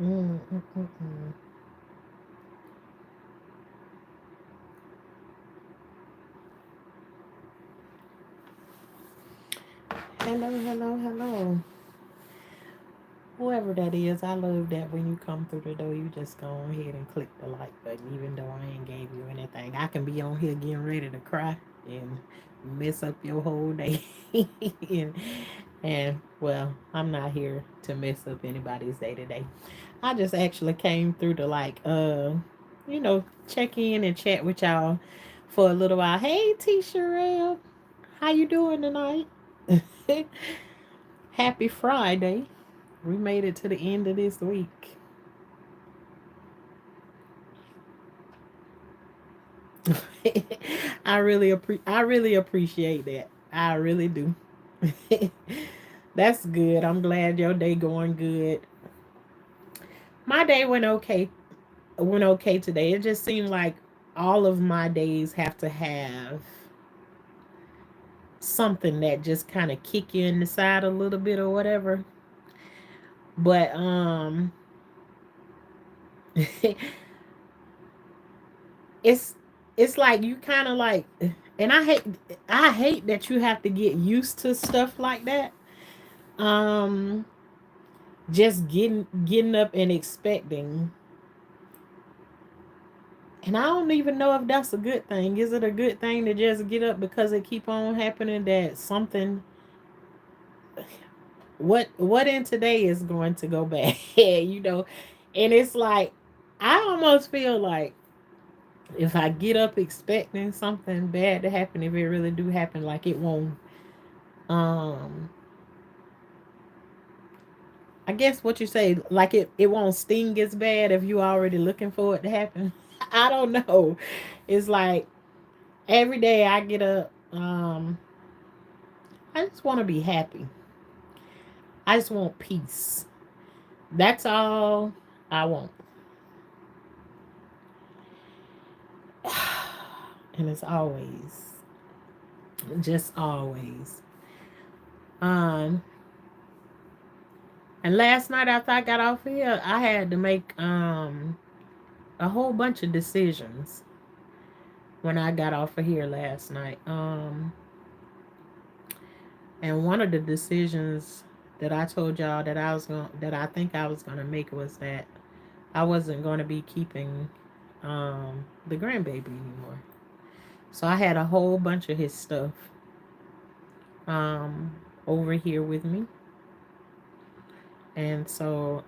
Mm, mm, mm, mm. Hello, hello, hello. Whoever that is, I love that when you come through the door, you just go ahead and click the like button, even though I ain't gave you anything. I can be on here getting ready to cry and mess up your whole day. and, and, well, I'm not here to mess up anybody's day today. I just actually came through to check in and chat with y'all for a little while. Hey, T. Sherelle, how you doing tonight? Happy Friday. We made it to the end of this week. I really appreciate that. I really do. That's good. I'm glad your day going good. My day went okay today. It just seemed like all of my days have to have something that just kind of kick you in the side a little bit or whatever. But it's it's like you kind of like, and I hate that you have to get used to stuff like that. Um just getting up and expecting, and I don't even know if that's a good thing. Is it a good thing to just get up because it keep on happening that something, what in today is going to go bad? And it's like I almost feel like if I get up expecting something bad to happen, if it really do happen, like it won't, um I guess what you say, like it won't sting as bad if you already looking for it to happen. I don't know. It's like every day I get up, I just want to be happy. I just want peace. That's all I want. And it's always, just always. Um, and last night after I got off here, I had to make a whole bunch of decisions when I got off of here last night. And one of the decisions that I told y'all that I think I was gonna make was that I wasn't gonna be keeping the grandbaby anymore. So I had a whole bunch of his stuff um over here with me. And so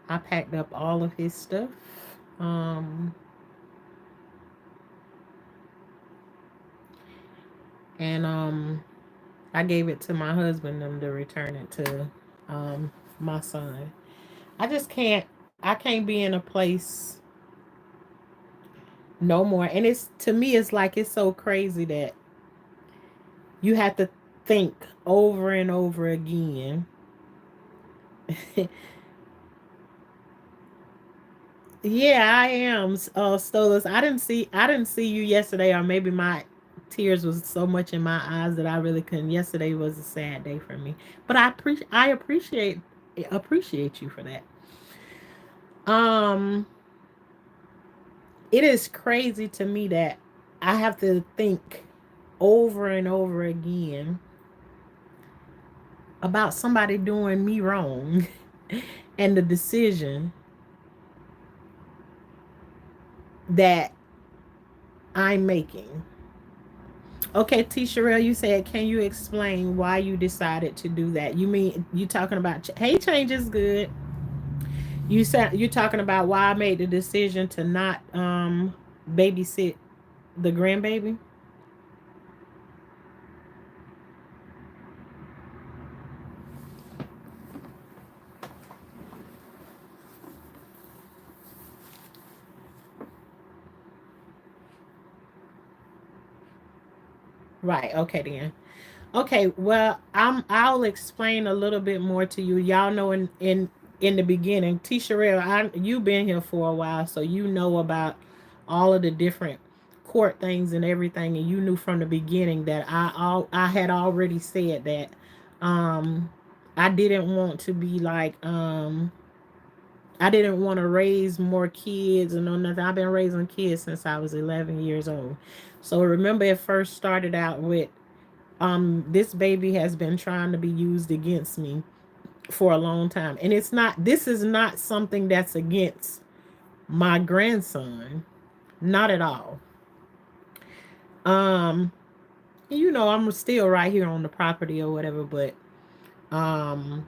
I packed up all of his stuff. Um and I gave it to my husband them to return it to my son. I just can't be in a place no more. And it's, to me, it's like it's so crazy that you have to think over and over again. Yeah, I am. Stolas. I didn't see you yesterday, or maybe my tears was so much in my eyes that I really couldn't. Yesterday was a sad day for me, but I appreciate you for that. Um, it is crazy to me that I have to think over and over again about somebody doing me wrong and the decision that I'm making. Okay, T. Sherelle, you said, can you explain why you decided to do that? You mean you talking about hey, change is good. You said you're talking about why I made the decision to not babysit the grandbaby. Right. Okay then. Okay, well, I'll explain a little bit more to you. Y'all know in the beginning, T. Sherelle, you've been here for a while, so you know about all of the different court things and everything, and you knew from the beginning that I had already said that um I didn't want to be like I didn't want to raise more kids and no nothing. I've been raising kids since I was 11 years old. So remember, it first started out with this baby has been trying to be used against me for a long time. And it's not, this is not something that's against my grandson. Not at all. Um, I'm still right here on the property or whatever, but um,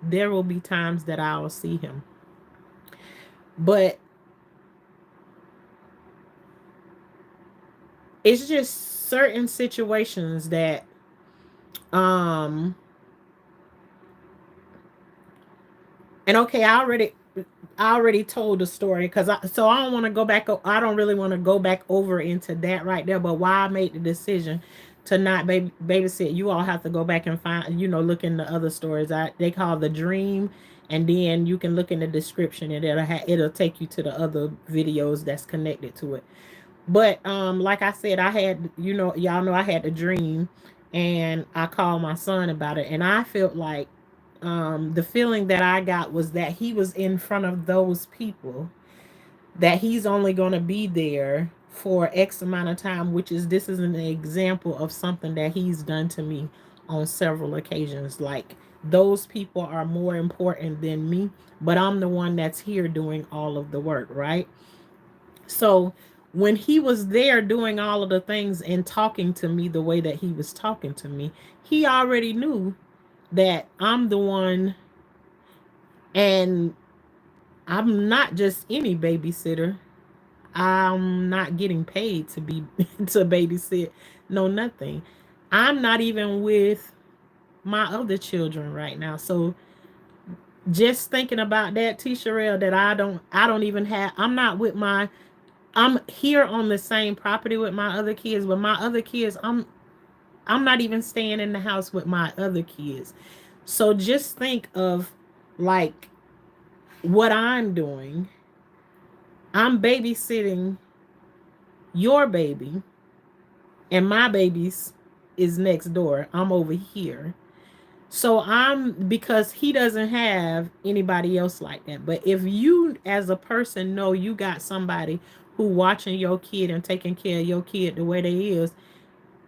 there will be times that I'll see him. But it's just certain situations that um and okay, I already told the story because I don't want to go back. I don't really want to go back over into that right there. But why I made the decision to not babysit, you all have to go back and find, look in the other stories. They call the dream, and then you can look in the description, and it'll take you to the other videos that's connected to it. But like I said, I had, y'all know I had a dream, and I called my son about it, and I felt like the feeling that I got was that he was in front of those people, that he's only going to be there for X amount of time, which is, this is an example of something that he's done to me on several occasions. Like, those people are more important than me, but I'm the one that's here doing all of the work, right? So when he was there doing all of the things and talking to me the way that he was talking to me, he already knew that I'm the one, and I'm not just any babysitter. I'm not getting paid to be to babysit. No, nothing. I'm not even with my other children right now. So just thinking about that, T Sherelle, that I don't even have, I'm not with my, I'm here on the same property with my other kids, but my other kids, I'm not even staying in the house with my other kids. So just think of, like, what I'm doing. I'm babysitting your baby, and my baby's is next door. I'm over here. So because he doesn't have anybody else like that. But if you as a person know you got somebody who watching your kid and taking care of your kid the way they is,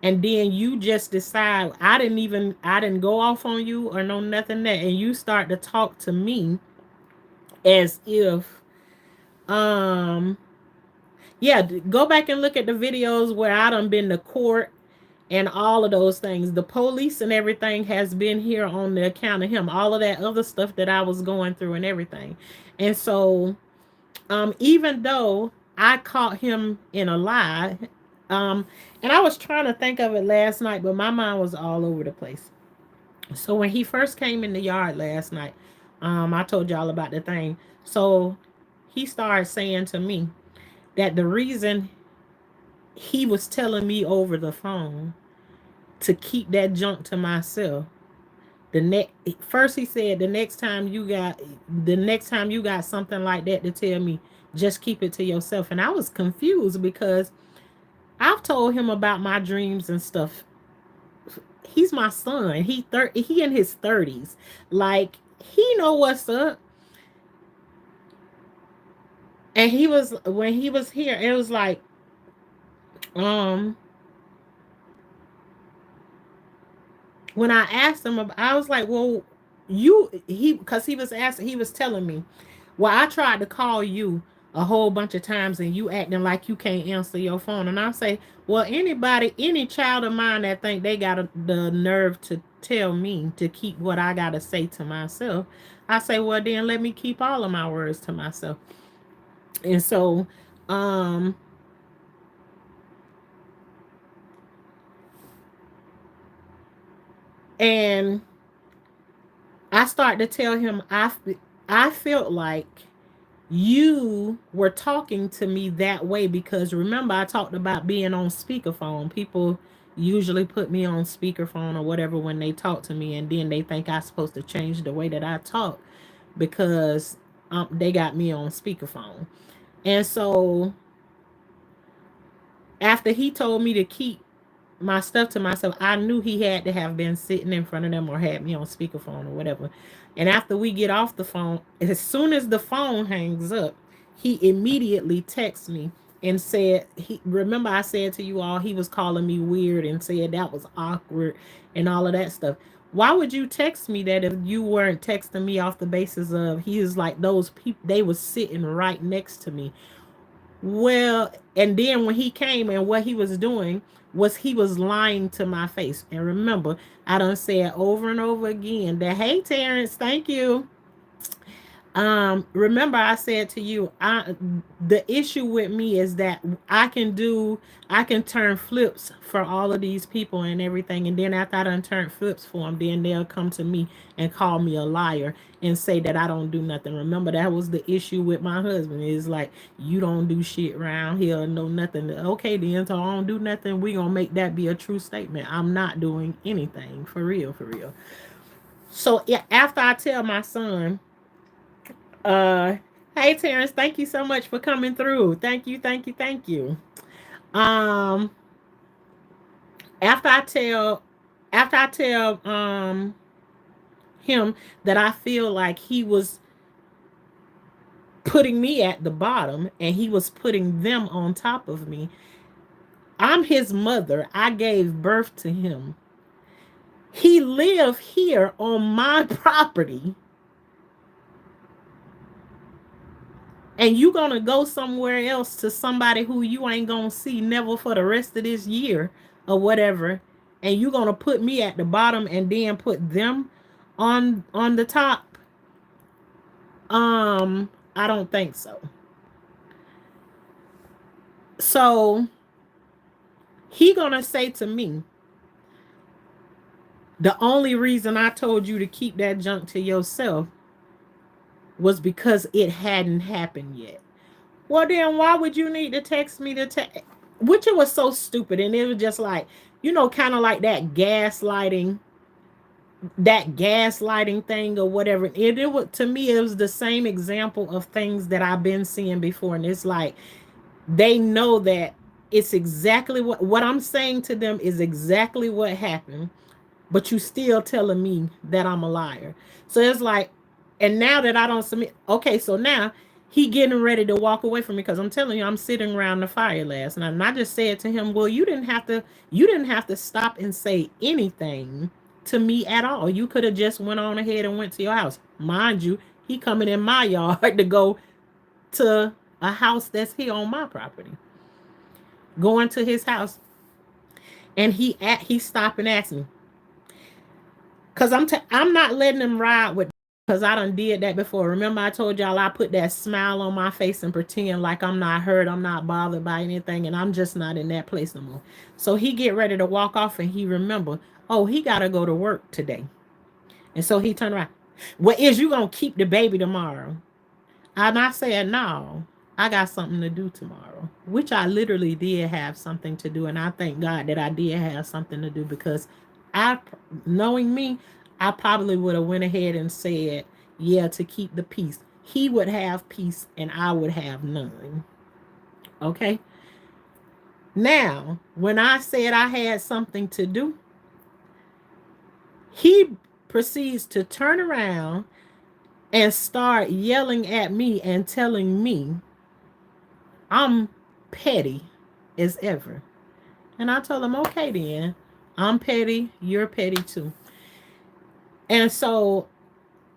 and then you just decide, I didn't go off on you or no nothing that, and you start to talk to me as if, um yeah, go back and look at the videos where I done been to court and all of those things. The police and everything has been here on the account of him. All of that other stuff that I was going through and everything. And so, even though I caught him in a lie, um, and I was trying to think of it last night, but my mind was all over the place. So when he first came in the yard last night, I told y'all about the thing. So he started saying to me that the reason he was telling me over the phone to keep that junk to myself. The next First he said, the next time you got something like that to tell me, just keep it to yourself. And I was confused because I've told him about my dreams and stuff. He's my son. He in his 30s. Like, he know what's up. And he was when he was here, it was like, um when I asked him about, I was like, well, because he was telling me, well, I tried to call you a whole bunch of times and you acting like you can't answer your phone. And I say, well, any child of mine that think they got the nerve to tell me to keep what I got to say to myself, I say, well, then let me keep all of my words to myself. And so, um, and I started to tell him, I felt like you were talking to me that way because remember I talked about being on speakerphone. People usually put me on speakerphone or whatever when they talk to me, and then they think I'm supposed to change the way that I talk because they got me on speakerphone. And so after he told me to keep my stuff to myself. I knew he had to have been sitting in front of them or had me on speakerphone or whatever. And after we get off the phone, as soon as the phone hangs up, he immediately texts me and said, he remember I said to you all he was calling me weird and said that was awkward and all of that stuff. Why would you text me that if you weren't texting me off the basis of he was like those people they was sitting right next to me? Well, and then when he came and what he was doing was he was lying to my face. And remember, I done said over and over again that, hey, Terrence, thank you. Remember I said to you, the issue with me is that I can turn flips for all of these people and everything, and then after I done turn flips for them, then they'll come to me and call me a liar and say that I don't do nothing. Remember that was the issue with my husband, is like, you don't do shit around here, no nothing. Okay, then, so I don't do nothing, we gonna make that be a true statement. I'm not doing anything, for real, for real. So yeah, after I tell my son, uh, hey Terrence, thank you so much for coming through. Thank you, thank you, thank you. Um, after I tell, after I tell him that I feel like he was putting me at the bottom and he was putting them on top of me. I'm his mother. I gave birth to him. He lived here on my property, and you gonna go somewhere else to somebody who you ain't gonna see never for the rest of this year or whatever, and you gonna put me at the bottom and then put them on the top. I don't think so. So he gonna say to me, the only reason I told you to keep that junk to yourself was because it hadn't happened yet. Well, then why would you need to text me to text? Which it was so stupid, and it was just like, kind of like that gaslighting thing or whatever. It was, to me, it was the same example of things that I've been seeing before, and it's like they know that it's exactly what I'm saying to them is exactly what happened, but you still telling me that I'm a liar. So it's like, and now that I don't submit, okay, so now he getting ready to walk away from me because I'm telling you, I'm sitting around the fire last night, and I just said to him, "Well, you didn't have to stop and say anything to me at all. You could have just went on ahead and went to your house. Mind you, he coming in my yard to go to a house that's here on my property, going to his house, and he stopped and asked me, cause I'm not letting him ride with, cause I done did that before. Remember I told y'all I put that smile on my face and pretend like I'm not hurt, I'm not bothered by anything, and I'm just not in that place no more. So he get ready to walk off, and he remember, oh, he gotta go to work today, and so he turned around. Well, is you gonna keep the baby tomorrow? And I said, no, I got something to do tomorrow, which I literally did have something to do. And I thank God that I did have something to do, because I, knowing me, I probably would have went ahead and said, yeah, to keep the peace. He would have peace and I would have none. Okay. Now, when I said I had something to do, he proceeds to turn around and start yelling at me and telling me I'm petty as ever. And I told him, okay, then, I'm petty, you're petty too. And so,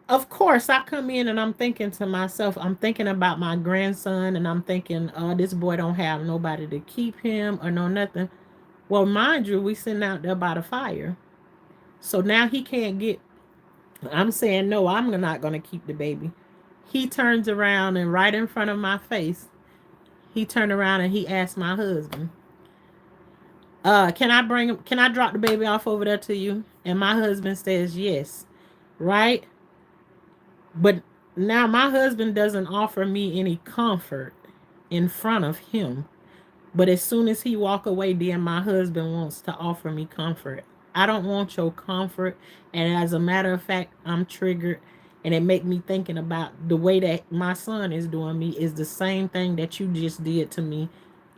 of course, I come in and I'm thinking to myself, I'm thinking about my grandson, and I'm thinking, oh, this boy don't have nobody to keep him or no nothing. Well, mind you, we sitting out there by the fire. So now he can't get, I'm saying, no, I'm not going to keep the baby. He turns around and right in front of my face, he turned around and he asked my husband, can I drop the baby off over there to you? And my husband says yes. Right? But now my husband doesn't offer me any comfort in front of him. But as soon as he walk away, then my husband wants to offer me comfort. I don't want your comfort. And as a matter of fact, I'm triggered. And it make me thinking about the way that my son is doing me is the same thing that you just did to me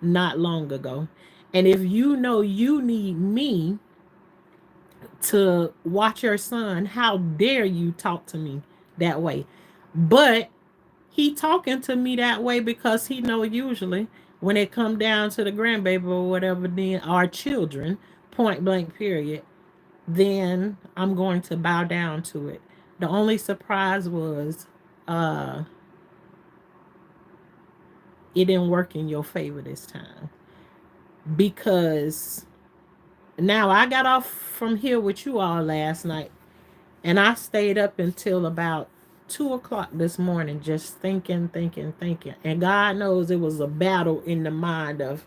not long ago. And if you know you need me to watch your son, how dare you talk to me that way? But he talking to me that way because he know usually when it come down to the grandbaby or whatever, then our children, point blank period, then I'm going to bow down to it. The only surprise was uh it didn't work in your favor this time, because now I got off from here with you all last night, and I stayed up until about 2 o'clock this morning just thinking. And God knows it was a battle in the mind of,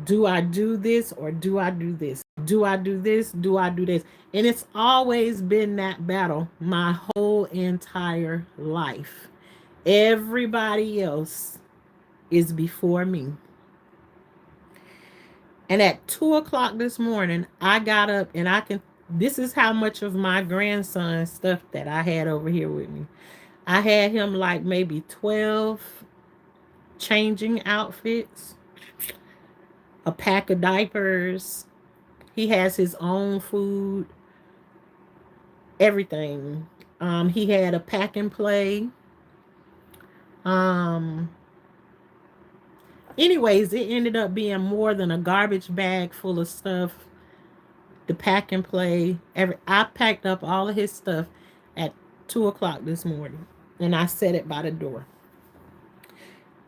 do I do this or do I do this? Do I do this? Do I do this? And it's always been that battle my whole entire life. Everybody else is before me. And at 2 o'clock this morning, I got up and this is how much of my grandson's stuff that I had over here with me. I had him like maybe 12 changing outfits, a pack of diapers. He has his own food, everything. He had a pack and play. Um, Anyways, it ended up being more than a garbage bag full of stuff. The pack and play. I packed up all of his stuff at 2 o'clock this morning, and I set it by the door.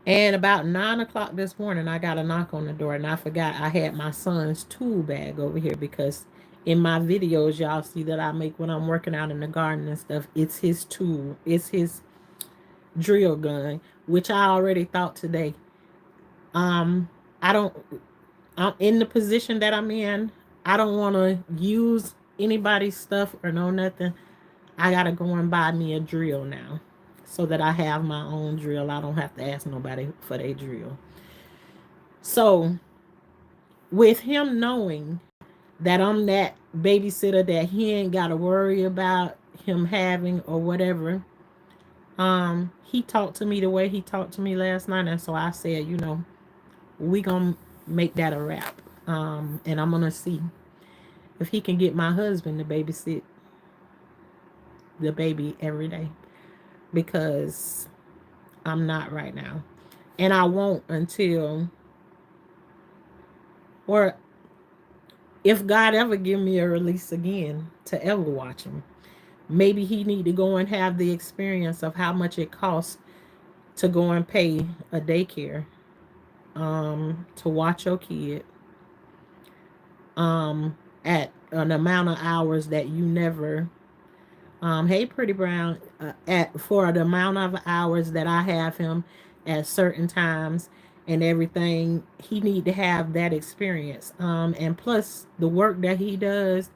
And about 9 o'clock this morning, I got a knock on the door, and I forgot I had my son's tool bag over here, because in my videos, y'all see that I make when I'm working out in the garden and stuff. It's his tool. It's his drill gun, which I already thought today. Um, I don't. I'm in the position that I'm in. I don't want to use anybody's stuff or no nothing. I gotta go and buy me a drill now, so that I have my own drill. I don't have to ask nobody for their drill. So, with him knowing that I'm that babysitter that he ain't gotta worry about him having or whatever, he talked to me the way he talked to me last night, and so I said, we gonna make that a wrap. And I'm gonna see if he can get my husband to babysit the baby every day, because I'm not right now. And I won't until, or if God ever give me a release again to ever watch him, maybe he need to go and have the experience of how much it costs to go and pay a daycare, to watch your kid, at an amount of hours that you never, hey pretty brown, at for the amount of hours that I have him at certain times and everything. He need to have that experience, and plus the work that he does,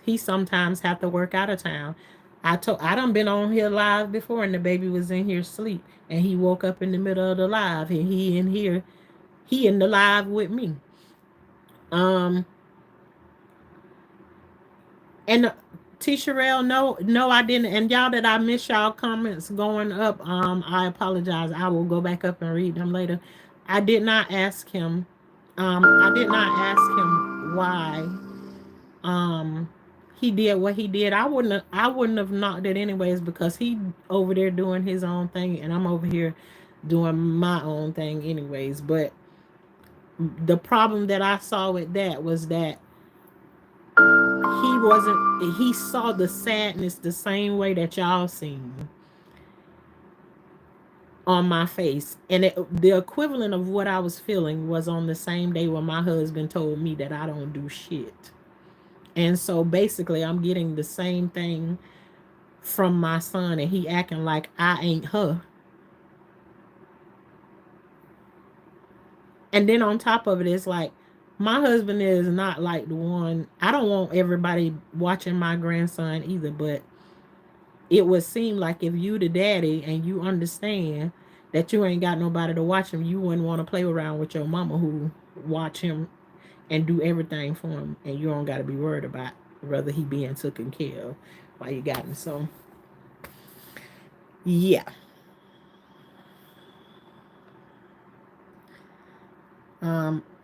he sometimes have to work out of town. I done been on here live before, and the baby was in here asleep, and he woke up in the middle of the live, and he in the live with me. um And T Sherelle, no, I didn't. And y'all that I miss y'all comments going up, I apologize. I will go back up and read them later. I did not ask him. I did not ask him why he did what he did. I wouldn't have knocked it anyways, because he over there doing his own thing, and I'm over here doing my own thing anyways. But the problem that I saw with that was that he saw the sadness the same way that y'all seen on my face, and the equivalent of what I was feeling was on the same day when my husband told me that I don't do shit. And so basically I'm getting the same thing from my son, and he acting like I ain't her. And then on top of it, it's like, my husband is not like the one. I don't want everybody watching my grandson either, but it would seem like if you the daddy and you understand that you ain't got nobody to watch him, you wouldn't want to play around with your mama who watch him and do everything for him, and you don't got to be worried about whether he being taken care of while you got him. So yeah.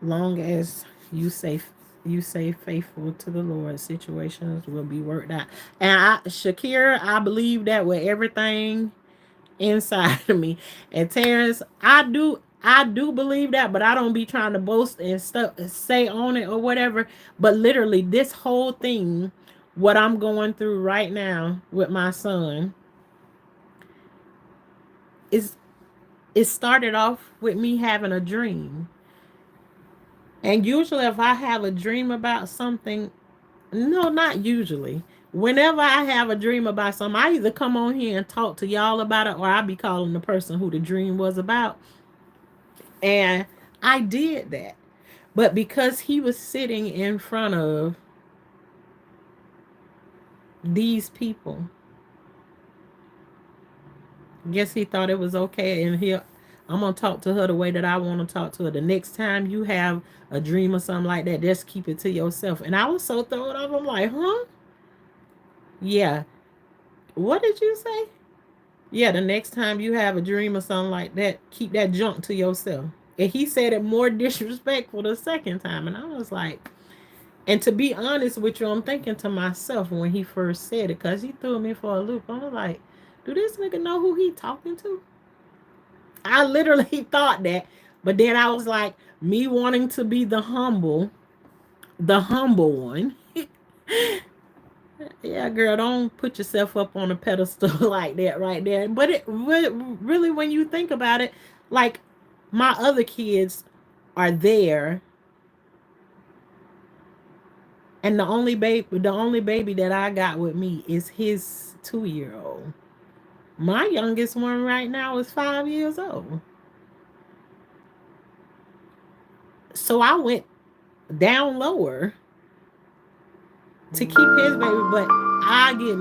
Long as you say you say faithful to the Lord, situations will be worked out. And Shakira, I believe that with everything inside of me. And Terrence, I do believe that, but I don't be trying to boast and stuff say on it or whatever. But literally this whole thing, what I'm going through right now with my son, is it started off with me having a dream. And usually if I have a dream about something, no, not usually. Whenever I have a dream about something, I either come on here and talk to y'all about it, or I be calling the person who the dream was about. And I did that. But because he was sitting in front of these people, guess he thought it was okay. And I'm going to talk to her the way that I want to talk to her. The next time you have a dream or something like that, just keep it to yourself. And I was so thrown off. I'm like, huh? Yeah. What did you say? Yeah, the next time you have a dream or something like that, keep that junk to yourself. And he said it more disrespectful the second time. And I was like, and to be honest with you, I'm thinking to myself when he first said it, because he threw me for a loop. I was like, do this nigga know who he talking to? I literally thought that. But then I was like, me wanting to be the humble one. Yeah, girl, don't put yourself up on a pedestal like that right there. But it really, when you think about it, like my other kids are there, and the only baby that I got with me is his 2 year old. My youngest one right now is 5 years old. So I went down lower to keep his baby, but I get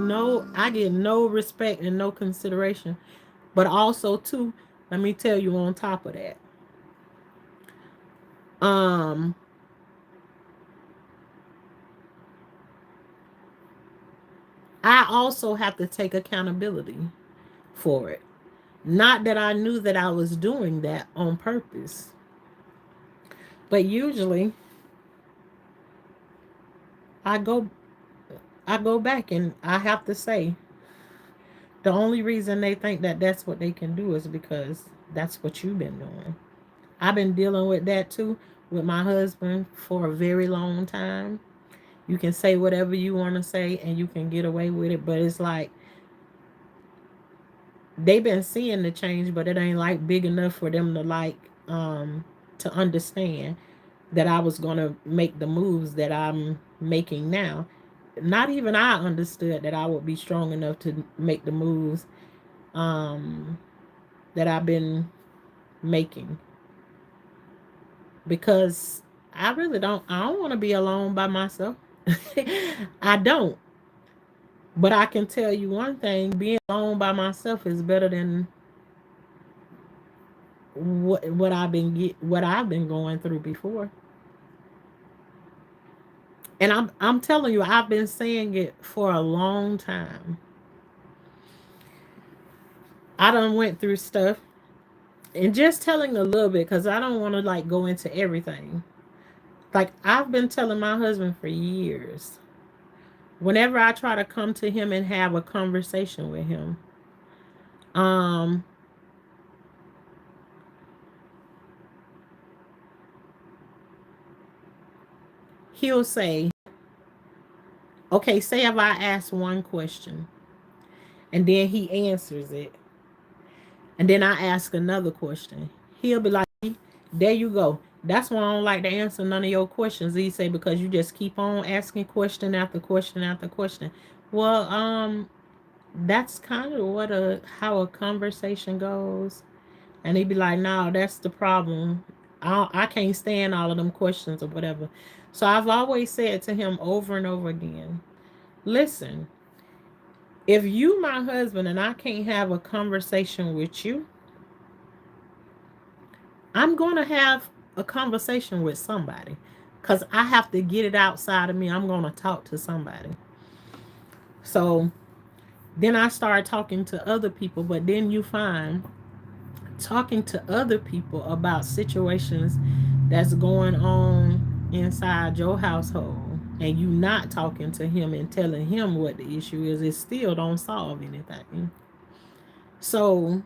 no respect and no consideration. But also too, let me tell you on top of that, um I also have to take accountability for it. Not that I knew that I was doing that on purpose, but usually I go I go back and I have to say the only reason they think that that's what they can do is because that's what you've been doing. I've been dealing with that too with my husband for a very long time. You can say whatever you want to say and you can get away with it, but it's like they've been seeing the change, but it ain't like big enough for them to to understand that I was gonna make the moves that I'm making now. Not even I understood that I would be strong enough to make the moves um that I've been making, because I don't want to be alone by myself. I don't. But I can tell you one thing, being alone by myself is better than what I've been going through before. And I'm telling you, I've been saying it for a long time. I done went through stuff, and just telling a little bit because I don't want to like go into everything. Like I've been telling my husband for years. Whenever I try to come to him and have a conversation with him, um, he'll say, "Okay, say if I ask one question, and then he answers it, and then I ask another question, he'll be like, there you go. That's why I don't like to answer none of your questions." He say, because you just keep on asking question after question after question. Well, that's kind of how a conversation goes. And he'd be like, no, that's the problem. I can't stand all of them questions or whatever. So I've always said to him over and over again, listen, if you my husband and I can't have a conversation with you, I'm going to have a conversation with somebody, because I have to get it outside of me. I'm going to talk to somebody. So then I start talking to other people, but then you find talking to other people about situations that's going on inside your household, and you not talking to him and telling him what the issue is, it still don't solve anything. So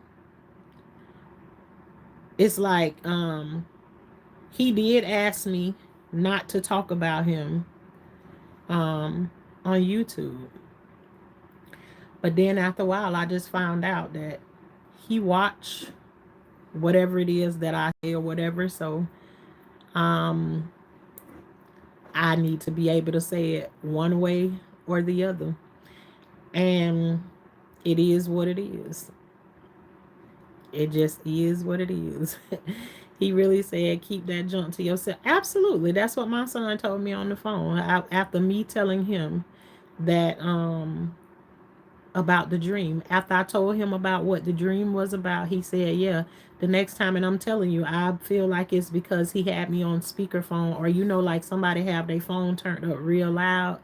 it's like, he did ask me not to talk about him on YouTube. But then after a while, I just found out that he watched whatever it is that I say or whatever. So um, I need to be able to say it one way or the other. And it is what it is. It just is what it is. He really said, keep that junk to yourself. Absolutely. That's what my son told me on the phone. After me telling him that about the dream. After I told him about what the dream was about, he said, yeah, the next time, and I'm telling you, I feel like it's because he had me on speakerphone, or like somebody have their phone turned up real loud,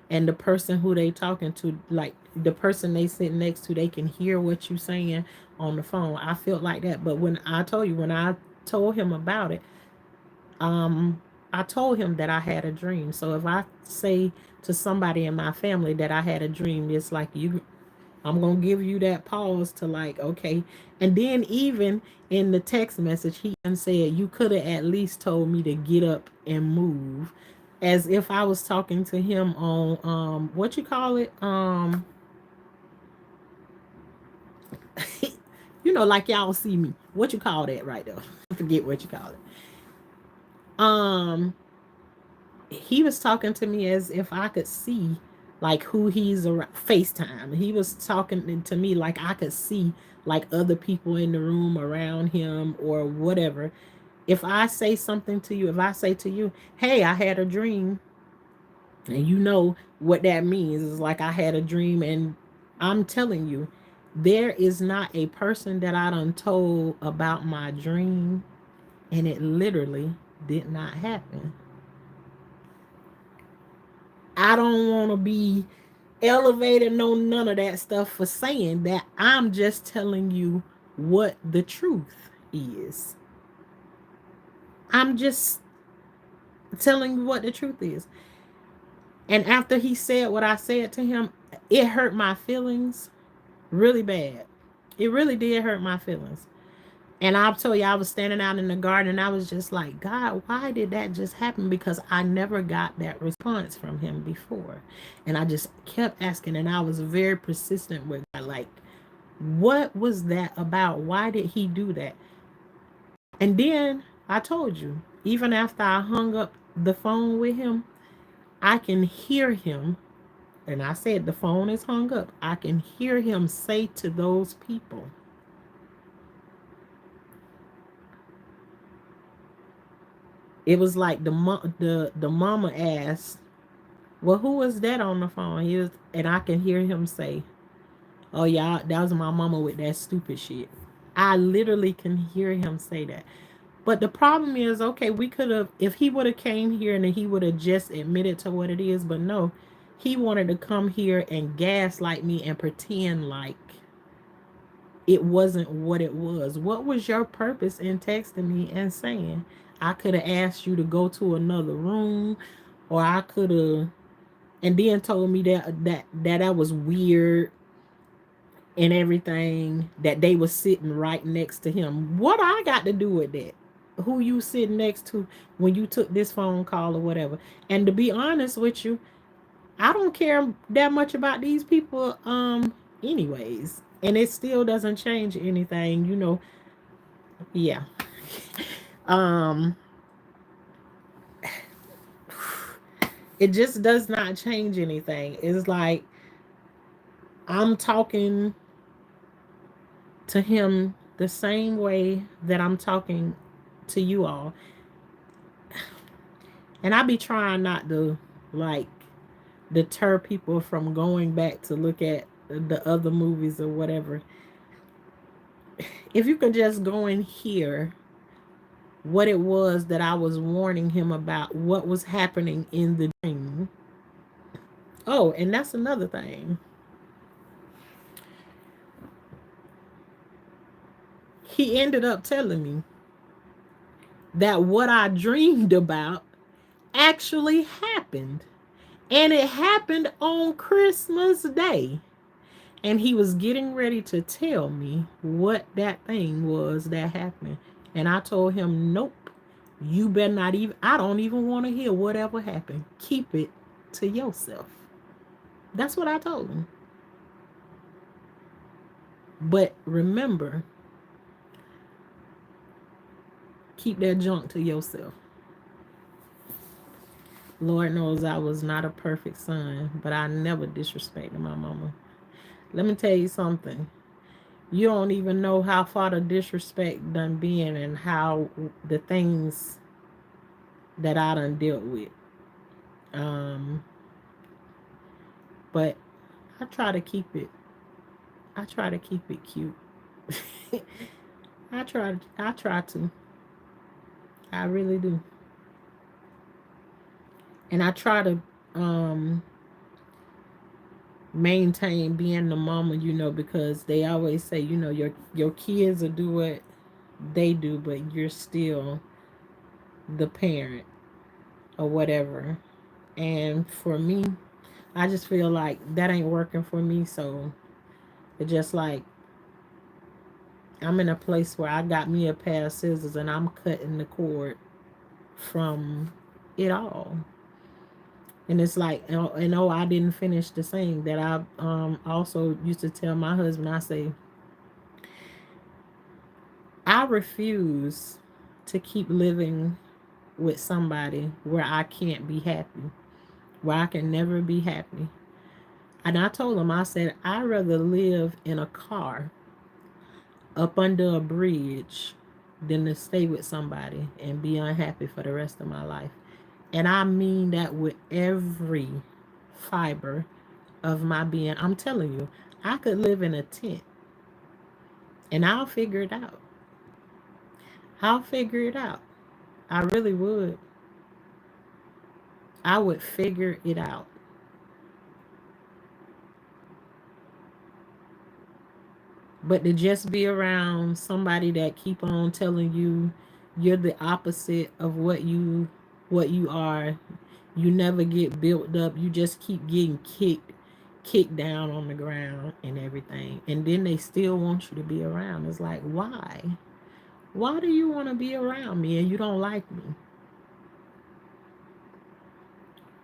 and the person who they talking to, like the person they sit next to, they can hear what you saying on the phone. I felt like that. But when I told him about it, um I told him that I had a dream. So if I say to somebody in my family that I had a dream, it's like, I'm gonna give you that pause to, like, okay. And then even in the text message, he even said, you could have at least told me to get up and move, as if I was talking to him on what you call it, like y'all see me. What you call that right there? I forget what you call it. Um, he was talking to me as if I could see, like, who he's around. FaceTime. He was talking to me like I could see, like, other people in the room around him or whatever. If I say something to you, if I say to you, hey, I had a dream, and you know what that means, is like, I had a dream, and I'm telling you, there is not a person that I done told about my dream, and it literally did not happen. I don't want to be elevated, no, none of that stuff for saying that. I'm just telling you what the truth is. I'm just telling you what the truth is. And after he said what I said to him, it hurt my feelings really bad. It really did hurt my feelings. And I'll tell you, I was standing out in the garden and I was just like, God, why did that just happen? Because I never got that response from him before. And I just kept asking, and I was very persistent with God, like, what was that about? Why did he do that? And then I told you, even after I hung up the phone with him, I can hear him. And I said, the phone is hung up. I can hear him say to those people, it was like the mama asked, well, who was that on the phone? And I can hear him say, oh yeah, that was my mama with that stupid shit. I literally can hear him say that. But the problem is, okay, we could have, if he would have came here and he would have just admitted to what it is, but no, he wanted to come here and gaslight me and pretend like it wasn't what it was. What was your purpose in texting me and saying? I could have asked you to go to another room, or I could have, and then told me that was weird and everything, that they was sitting right next to him. What I got to do with that? Who you sitting next to when you took this phone call or whatever? And to be honest with you, I don't care that much about these people anyways. And it still doesn't change anything. Yeah. Um it just does not change anything. It's like I'm talking to him the same way that I'm talking to you all. And I be trying not to, like, deter people from going back to look at the other movies or whatever. If you could just go and hear what it was that I was warning him about, what was happening in the dream. Oh, and that's another thing. He ended up telling me, that what I dreamed about actually happened. And it happened on Christmas Day. And he was getting ready to tell me what that thing was that happened. And I told him, nope, you better not even, I don't even want to hear whatever happened. Keep it to yourself. That's what I told him. But remember, keep that junk to yourself. Lord knows I was not a perfect son, but I never disrespected my mama. Let me tell you something. You don't even know how far the disrespect done been and how the things that I done dealt with. Um, but I try to keep it. I try to keep it cute. I try. I try to. I really do. And I try to um maintain being the mama, because they always say, your kids will do what they do, but you're still the parent or whatever. And for me, I just feel like that ain't working for me. So it's just like I'm in a place where I got me a pair of scissors and I'm cutting the cord from it all. And it's like, and oh, I didn't finish the saying that I also used to tell my husband. I say, I refuse to keep living with somebody where I can't be happy, where I can never be happy. And I told him, I said, I'd rather live in a car up under a bridge than to stay with somebody and be unhappy for the rest of my life. And I mean that with every fiber of my being. I'm telling you, I could live in a tent and I'll figure it out. I'll figure it out. I really would. I would figure it out. But to just be around somebody that keep on telling you you're the opposite of what you are, you never get built up. You just keep getting kicked down on the ground and everything. And then they still want you to be around. It's like, why? Why do you want to be around me and you don't like me?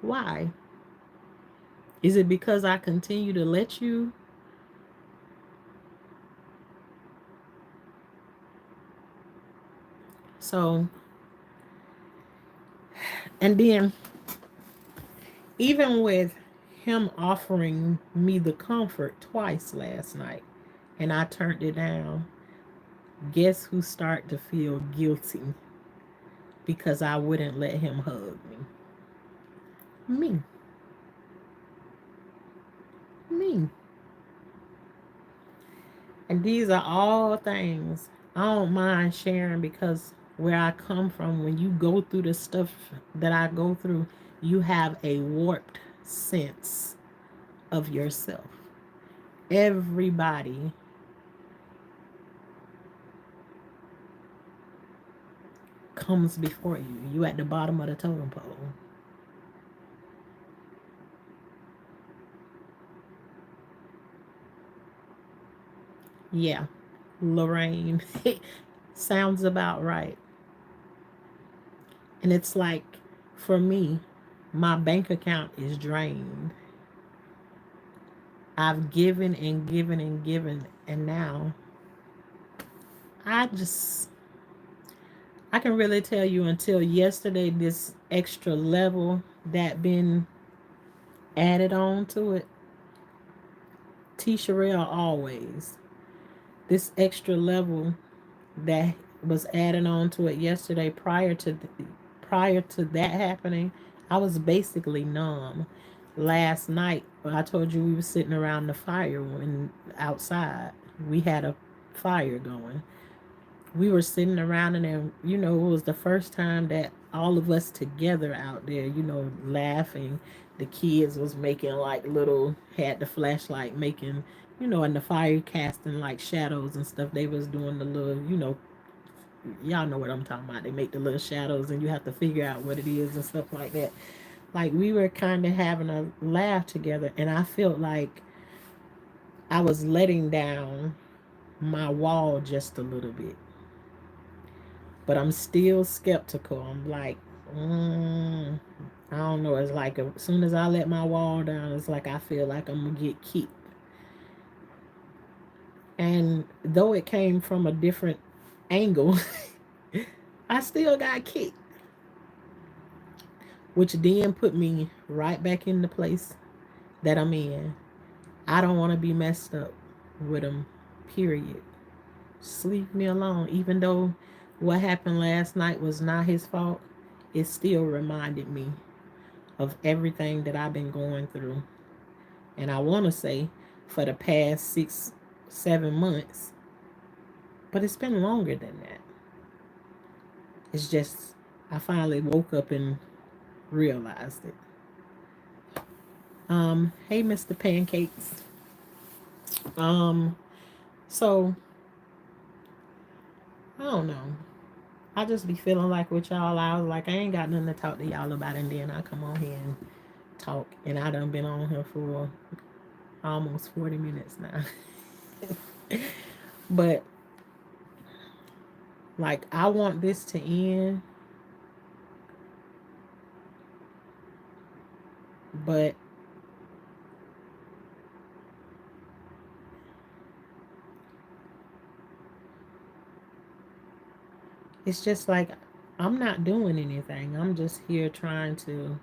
Why? Is it because I continue to let you? So, and then even with him offering me the comfort twice last night and I turned it down, guess who started to feel guilty because I wouldn't let him hug me? Me. Me. And these are all things I don't mind sharing because where I come from, when you go through the stuff that I go through, you have a warped sense of yourself. Everybody comes before you. You at the bottom of the totem pole. Yeah, Lorraine. Sounds about right. And it's like, for me, my bank account is drained. I've given and given and given, and now I just, I can really tell you until yesterday, this extra level that been added on to it, T. Sherelle always, this extra level that was added on to it yesterday prior to that happening, I was basically numb. Last night, I told you we were sitting around the fire when outside. We had a fire going. We were sitting around, and then, it was the first time that all of us together out there, laughing. The kids was making like little, had the flashlight making, and the fire casting like shadows and stuff. They was doing the little, y'all know what I'm talking about. They make the little shadows and you have to figure out what it is and stuff like that. Like we were kind of having a laugh together, and I felt like I was letting down my wall just a little bit. But I'm still skeptical. I'm like, I don't know. It's like as soon as I let my wall down, it's like I feel like I'm gonna get kicked. And though it came from a different angle, I still got kicked, which then put me right back in the place that I'm in. I don't want to be messed up with him, period. Just leave me alone. Even though what happened last night was not his fault, it still reminded me of everything that I've been going through. And I want to say for the past 6, 7 months, but it's been longer than that. It's just, I finally woke up and realized it. Hey, Mr. Pancakes. Um, so I don't know. I just be feeling like with y'all, I was like, I ain't got nothing to talk to y'all about, and then I come on here and talk, and I done been on here for almost 40 minutes now. But like, I want this to end, but it's just like I'm not doing anything. I'm just here trying to.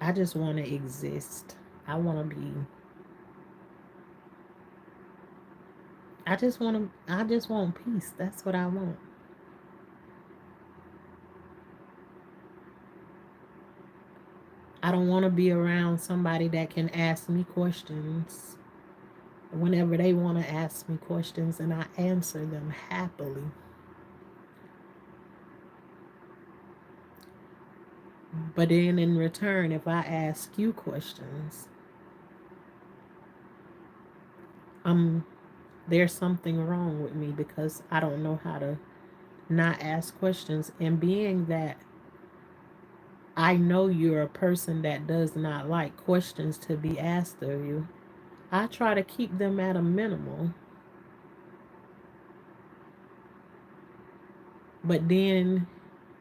I just want to exist. I want to be. I just want to. I just want peace. That's what I want. I don't want to be around somebody that can ask me questions whenever they want to ask me questions, and I answer them happily. But then in return, if I ask you questions, I'm there's something wrong with me because I don't know how to not ask questions. And being that I know you're a person that does not like questions to be asked of you, I try to keep them at a minimal. But then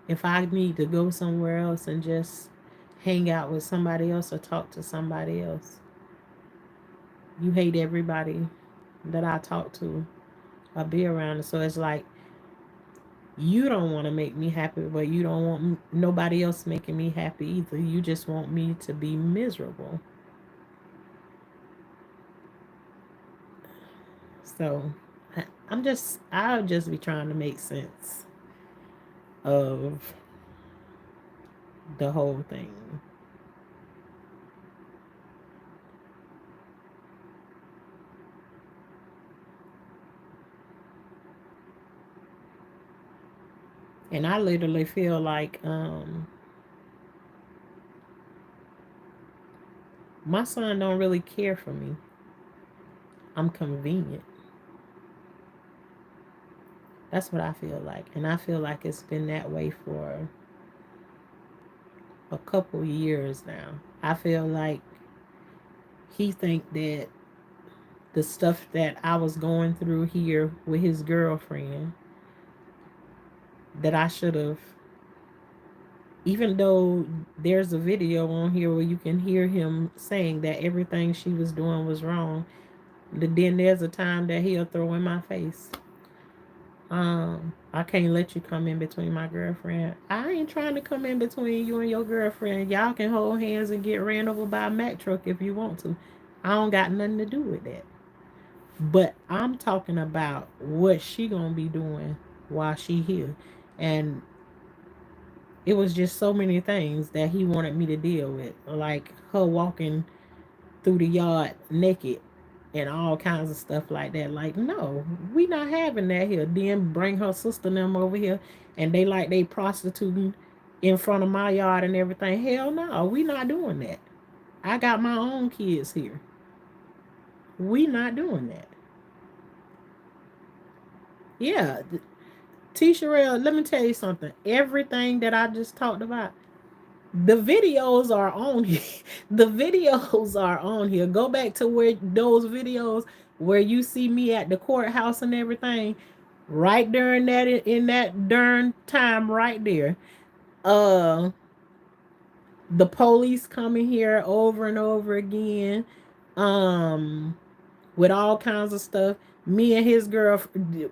if I need to go somewhere else and just hang out with somebody else or talk to somebody else, you hate everybody that I talk to or be around. So it's like you don't want to make me happy, but you don't want nobody else making me happy either. You just want me to be miserable. So I'll just be trying to make sense of the whole thing. And I literally feel like my son don't really care for me. I'm convenient. That's what I feel like. And I feel like it's been that way for a couple years now. I feel like he think that the stuff that I was going through here with his girlfriend, that I should have, even though there's a video on here where you can hear him saying that everything she was doing was wrong, then there's a time that he'll throw in my face, I can't let you come in between my girlfriend. I ain't trying to come in between you and your girlfriend. Y'all can hold hands and get ran over by a Mack truck if you want to. I don't got nothing to do with that. But I'm talking about what she gonna be doing while she here. And it was just so many things that he wanted me to deal with. Like her walking through the yard naked and all kinds of stuff like that. Like, no, we not having that here. Then bring her sister and them over here and they like they prostituting in front of my yard and everything. Hell no, we not doing that. I got my own kids here. We not doing that. Yeah, T. Sherelle, let me tell you something. Everything that I just talked about, the videos are on here. The videos are on here. Go back to where those videos where you see me at the courthouse and everything. Right during that in that darn time right there. Uh the police coming here over and over again. Um with all kinds of stuff. Me and his girl,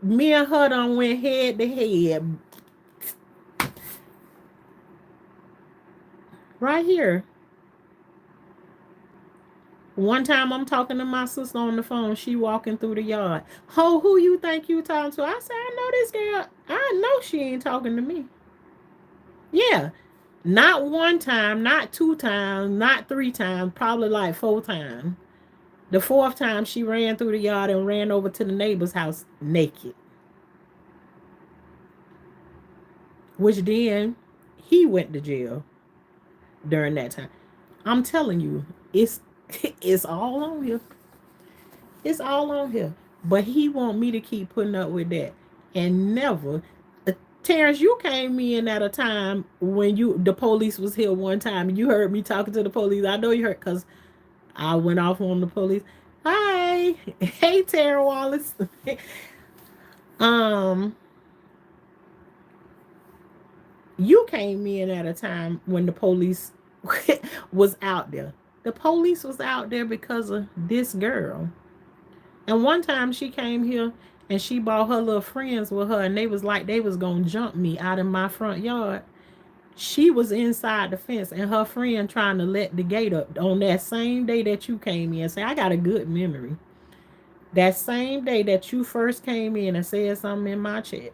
me and her done went head to head right here. One time I'm talking to my sister on the phone. She walking through the yard. Ho, who you think you talking to? I said, I know this girl. I know she ain't talking to me. Yeah. Not one time, not two times, not three times, probably like four times. The fourth time she ran through the yard and ran over to the neighbor's house naked. Which then he went to jail during that time. I'm telling you, it's it's all on here. It's all on here. But he want me to keep putting up with that. And never Terrence, you came in at a time when the police was here one time and you heard me talking to the police. I know you heard because I went off on the police. Hi. Hey Tara Wallace. um you came in at a time when the police was out there. The police was out there because of this girl. And one time she came here and she brought her little friends with her and they was like they was gonna jump me out in my front yard. She was inside the fence and her friend trying to let the gate up on that same day that you came in. Say, I got a good memory. That same day that you first came in and said something in my chat,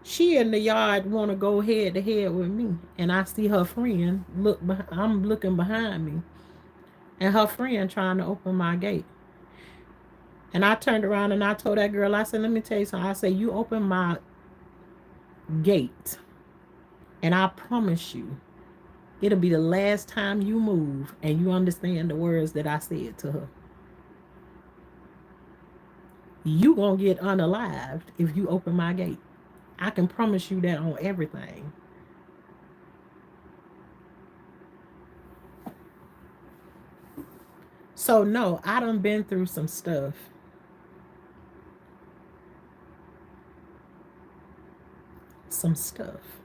she in the yard want to go head to head with me. And I see her friend I'm looking behind me and her friend trying to open my gate. And I turned around and I told that girl, I said, let me tell you something. I said, you open my gate and I promise you, it'll be the last time you move and you understand the words that I said to her. You gonna get unalived if you open my gate. I can promise you that on everything. So no, I done been through some stuff. Some stuff.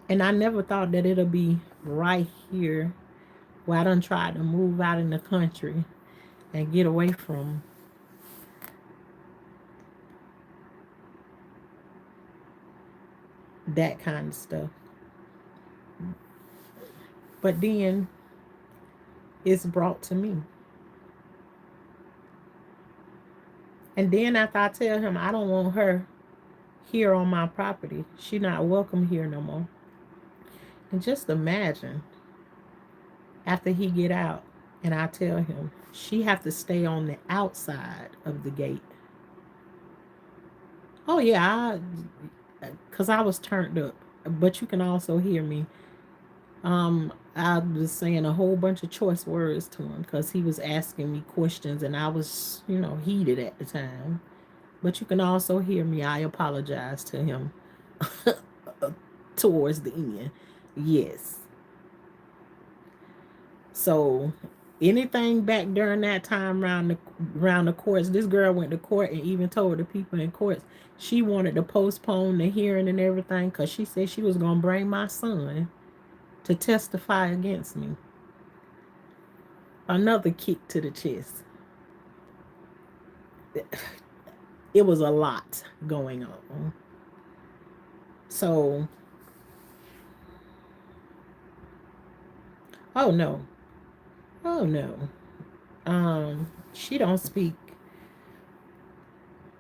And I never thought that it'll be right here where I done tried to move out in the country and get away from that kind of stuff. But then it's brought to me. And then after I tell him I don't want her here on my property, she not welcome here no more. And just imagine after he get out and I tell him she have to stay on the outside of the gate. Oh yeah, cause I was turned up. But you can also hear me. I was saying a whole bunch of choice words to him because he was asking me questions and I was, heated at the time. But you can also hear me. I apologize to him towards the end. Yes. So anything back during that time around the courts, this girl went to court and even told the people in courts she wanted to postpone the hearing and everything because she said she was gonna bring my son to testify against me. Another kick to the chest. It was a lot going on. So, oh no, oh no. She don't speak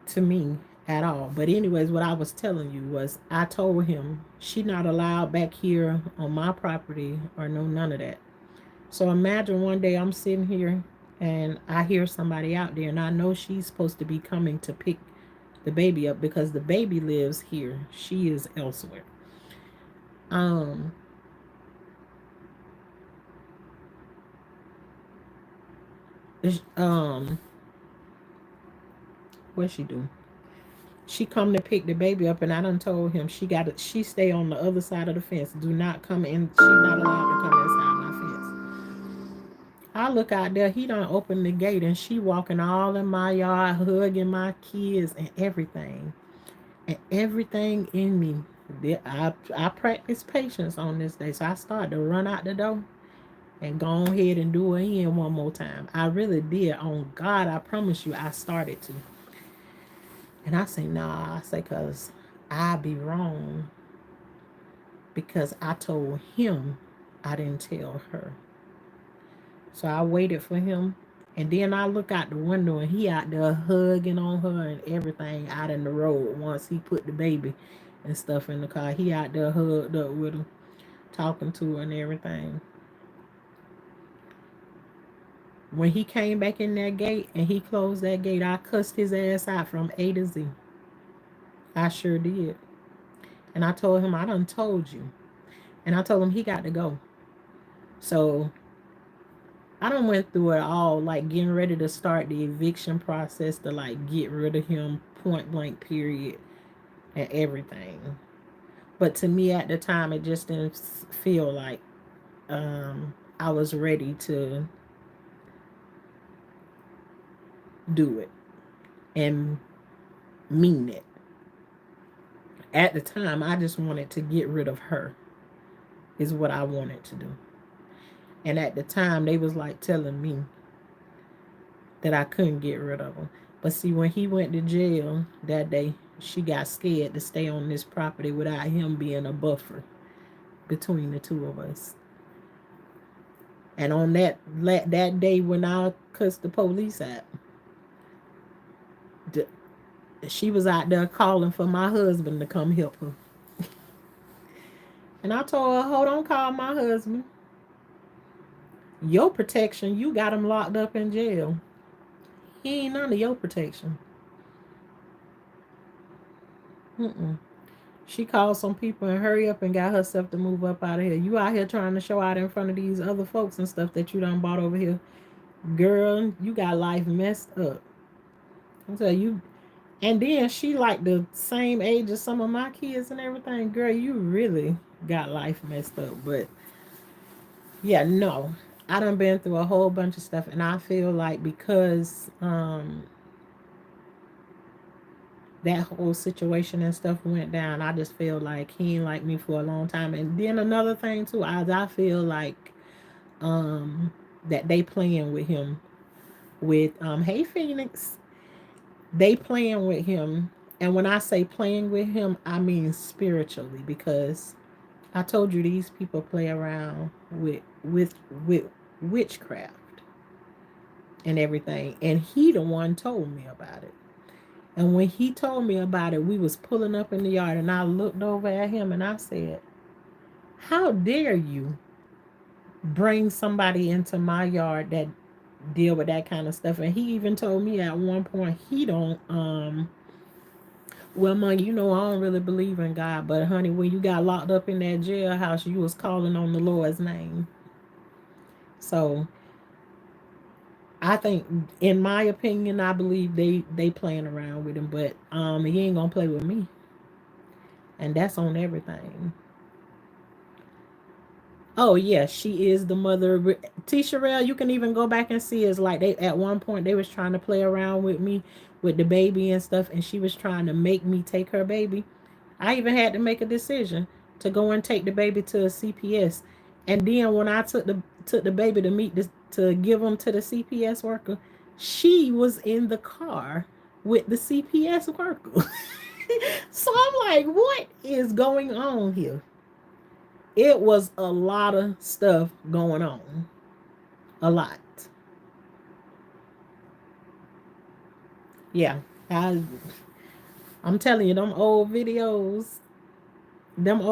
to me at all. But anyways, what I was telling you was I told him she not allowed back here on my property or no none of that. So imagine one day I'm sitting here and I hear somebody out there and I know she's supposed to be coming to pick the baby up because the baby lives here. She is elsewhere. Um um what she do. She come to pick the baby up, and I done told him she stay on the other side of the fence. Do not come in. She not allowed to come inside my fence. I look out there. He done opened the gate, and she walking all in my yard, hugging my kids and everything, and everything in me. I practice patience on this day, so I started to run out the door and go ahead and do it in one more time. I really did. On God, I promise you, I started to. And I say, nah, I say, because I be wrong because I told him I didn't tell her. So I waited for him. And then I look out the window and he out there hugging on her and everything out in the road once he put the baby and stuff in the car. He out there hugged up with her, talking to her and everything. When he came back in that gate and he closed that gate, I cussed his ass out from A to Z. I sure did. And I told him, I done told you. And I told him he got to go. So I done went through it all, like getting ready to start the eviction process to like get rid of him, point blank, period, and everything. But to me at the time, it just didn't feel like I was ready to do it and mean it. At the time, I just wanted to get rid of her, is what I wanted to do. And at the time, they was like telling me that I couldn't get rid of him. But see, when he went to jail that day, she got scared to stay on this property without him being a buffer between the two of us. And on that day when I cussed the police out, she was out there calling for my husband to come help her. And I told her, hold on, call my husband. Your protection, you got him locked up in jail. He ain't none of your protection. Mm-mm. She called some people and hurry up and got herself to move up out of here. You out here trying to show out in front of these other folks and stuff that you done bought over here. Girl, you got life messed up. I tell you. And then she like the same age as some of my kids and everything. Girl, you really got life messed up. But yeah, no. I done been through a whole bunch of stuff, and I feel like because that whole situation and stuff went down, I just feel like he ain't like me for a long time. And then another thing too, I feel like that they playing with him with hey Phoenix. They playing with him. And when I say playing with him, I mean spiritually, because I told you these people play around with witchcraft and everything. And he the one told me about it. And when he told me about it, we was pulling up in the yard and I looked over at him and I said, how dare you bring somebody into my yard that deal with that kind of stuff? And he even told me at one point he don't well, Mom, you know I don't really believe in God, but honey, when you got locked up in that jailhouse, you was calling on the Lord's name. So I think, in my opinion, I believe they playing around with him, but he ain't gonna play with me, and that's on everything. Oh yeah, she is the mother. T. Sherelle, you can even go back and see. It's like they at one point they was trying to play around with me with the baby and stuff, and she was trying to make me take her baby. I even had to make a decision to go and take the baby to a CPS. And then when I took the baby to meet this to give him to the CPS worker, she was in the car with the CPS worker. So I'm like, what is going on here? It was a lot of stuff going on. A lot. Yeah. I, I'm telling you, them old videos and them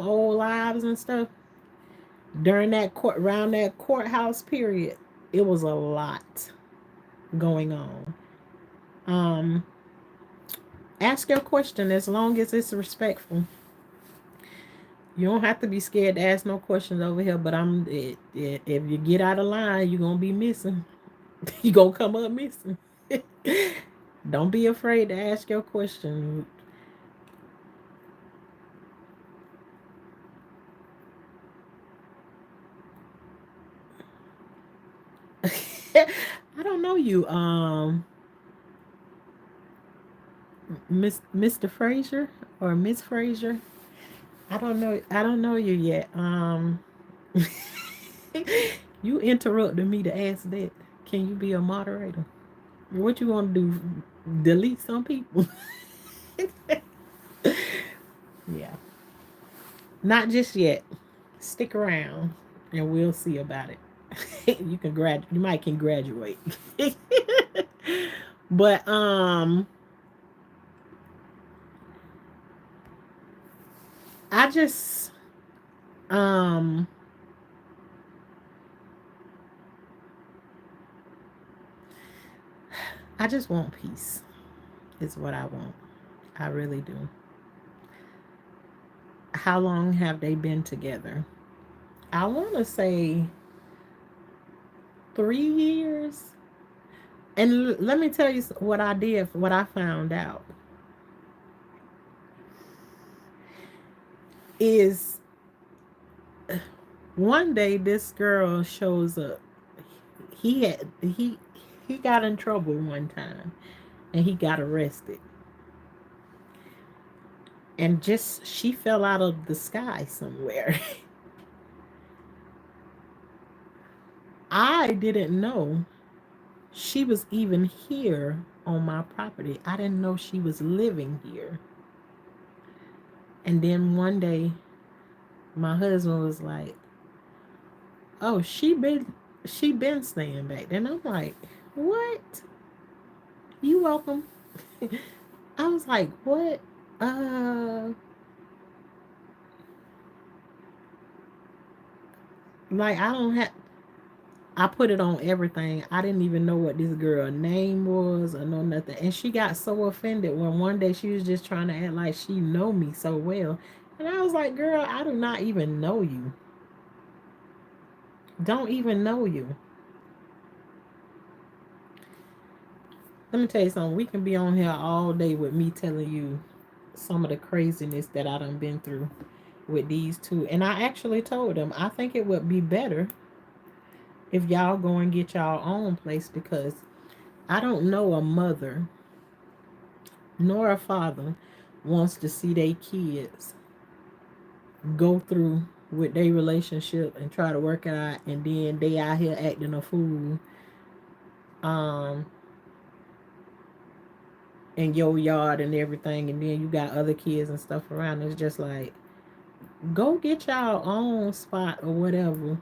old lives and stuff, during that around that courthouse period, it was a lot going on. Um, Ask your question as long as it's respectful. You don't have to be scared to ask no questions over here. But if you get out of line, you're gonna be missing. You gonna come up missing. Don't be afraid to ask your question. I don't know you, Mr. Fraser or Miss Fraser. I don't know. I don't know you yet. You interrupted me to ask that. Can you be a moderator? What you want to do? Delete some people? Yeah, not just yet. Stick around, and we'll see about it. You can grad. You might can graduate. But I just um I just want peace. Is what I want. I really do. How long have they been together? I want to say 3 years. And let me tell you what I did, what I found out is one day this girl shows up. He had he got in trouble one time and he got arrested. And just she fell out of the sky somewhere. I didn't know she was even here on my property. I didn't know she was living here. And then one day my husband was like, "Oh, she been staying back." And I'm like, "What? You welcome." I was like, "What?" Uh, like I don't have. I put it on everything. I didn't even know what this girl name was or no nothing. And she got so offended when one day she was just trying to act like she know me so well. And I was like, "Girl, I do not even know you. Don't even know you." Let me tell you something. We can be on here all day with me telling you some of the craziness that I done been through with these two. And I actually told them I think it would be better if y'all go and get y'all own place because I don't know a mother nor a father wants to see their kids go through with their relationship and try to work it out and then they out here acting a fool um in your yard and everything and then you got other kids and stuff around. It's just like go get y'all own spot or whatever.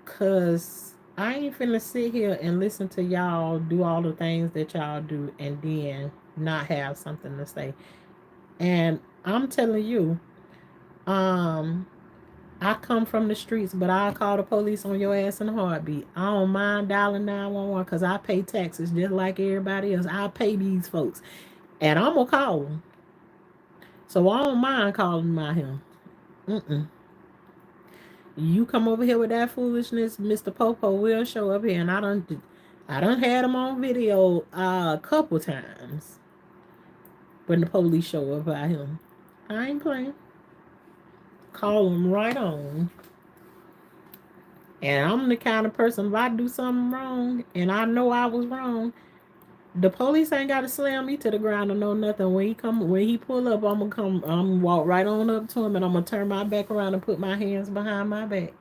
Cause I ain't finna sit here and listen to y'all do all the things that y'all do and then not have something to say. And I'm telling you, um, I come from the streets, but I'll call the police on your ass in a heartbeat. I don't mind dialing 911 because I pay taxes just like everybody else. I pay these folks. And I'm going to call them. So I don't mind calling my him. Mm-mm. You come over here with that foolishness, Mr. Popo will show up here, and I done had him on video a couple times when the police show up by him. I ain't playing. Call him right on. And I'm the kind of person if I do something wrong and I know I was wrong, the police ain't got to slam me to the ground or know nothing. When he pull up, I'm gonna walk right on up to him, and I'm gonna turn my back around and put my hands behind my back.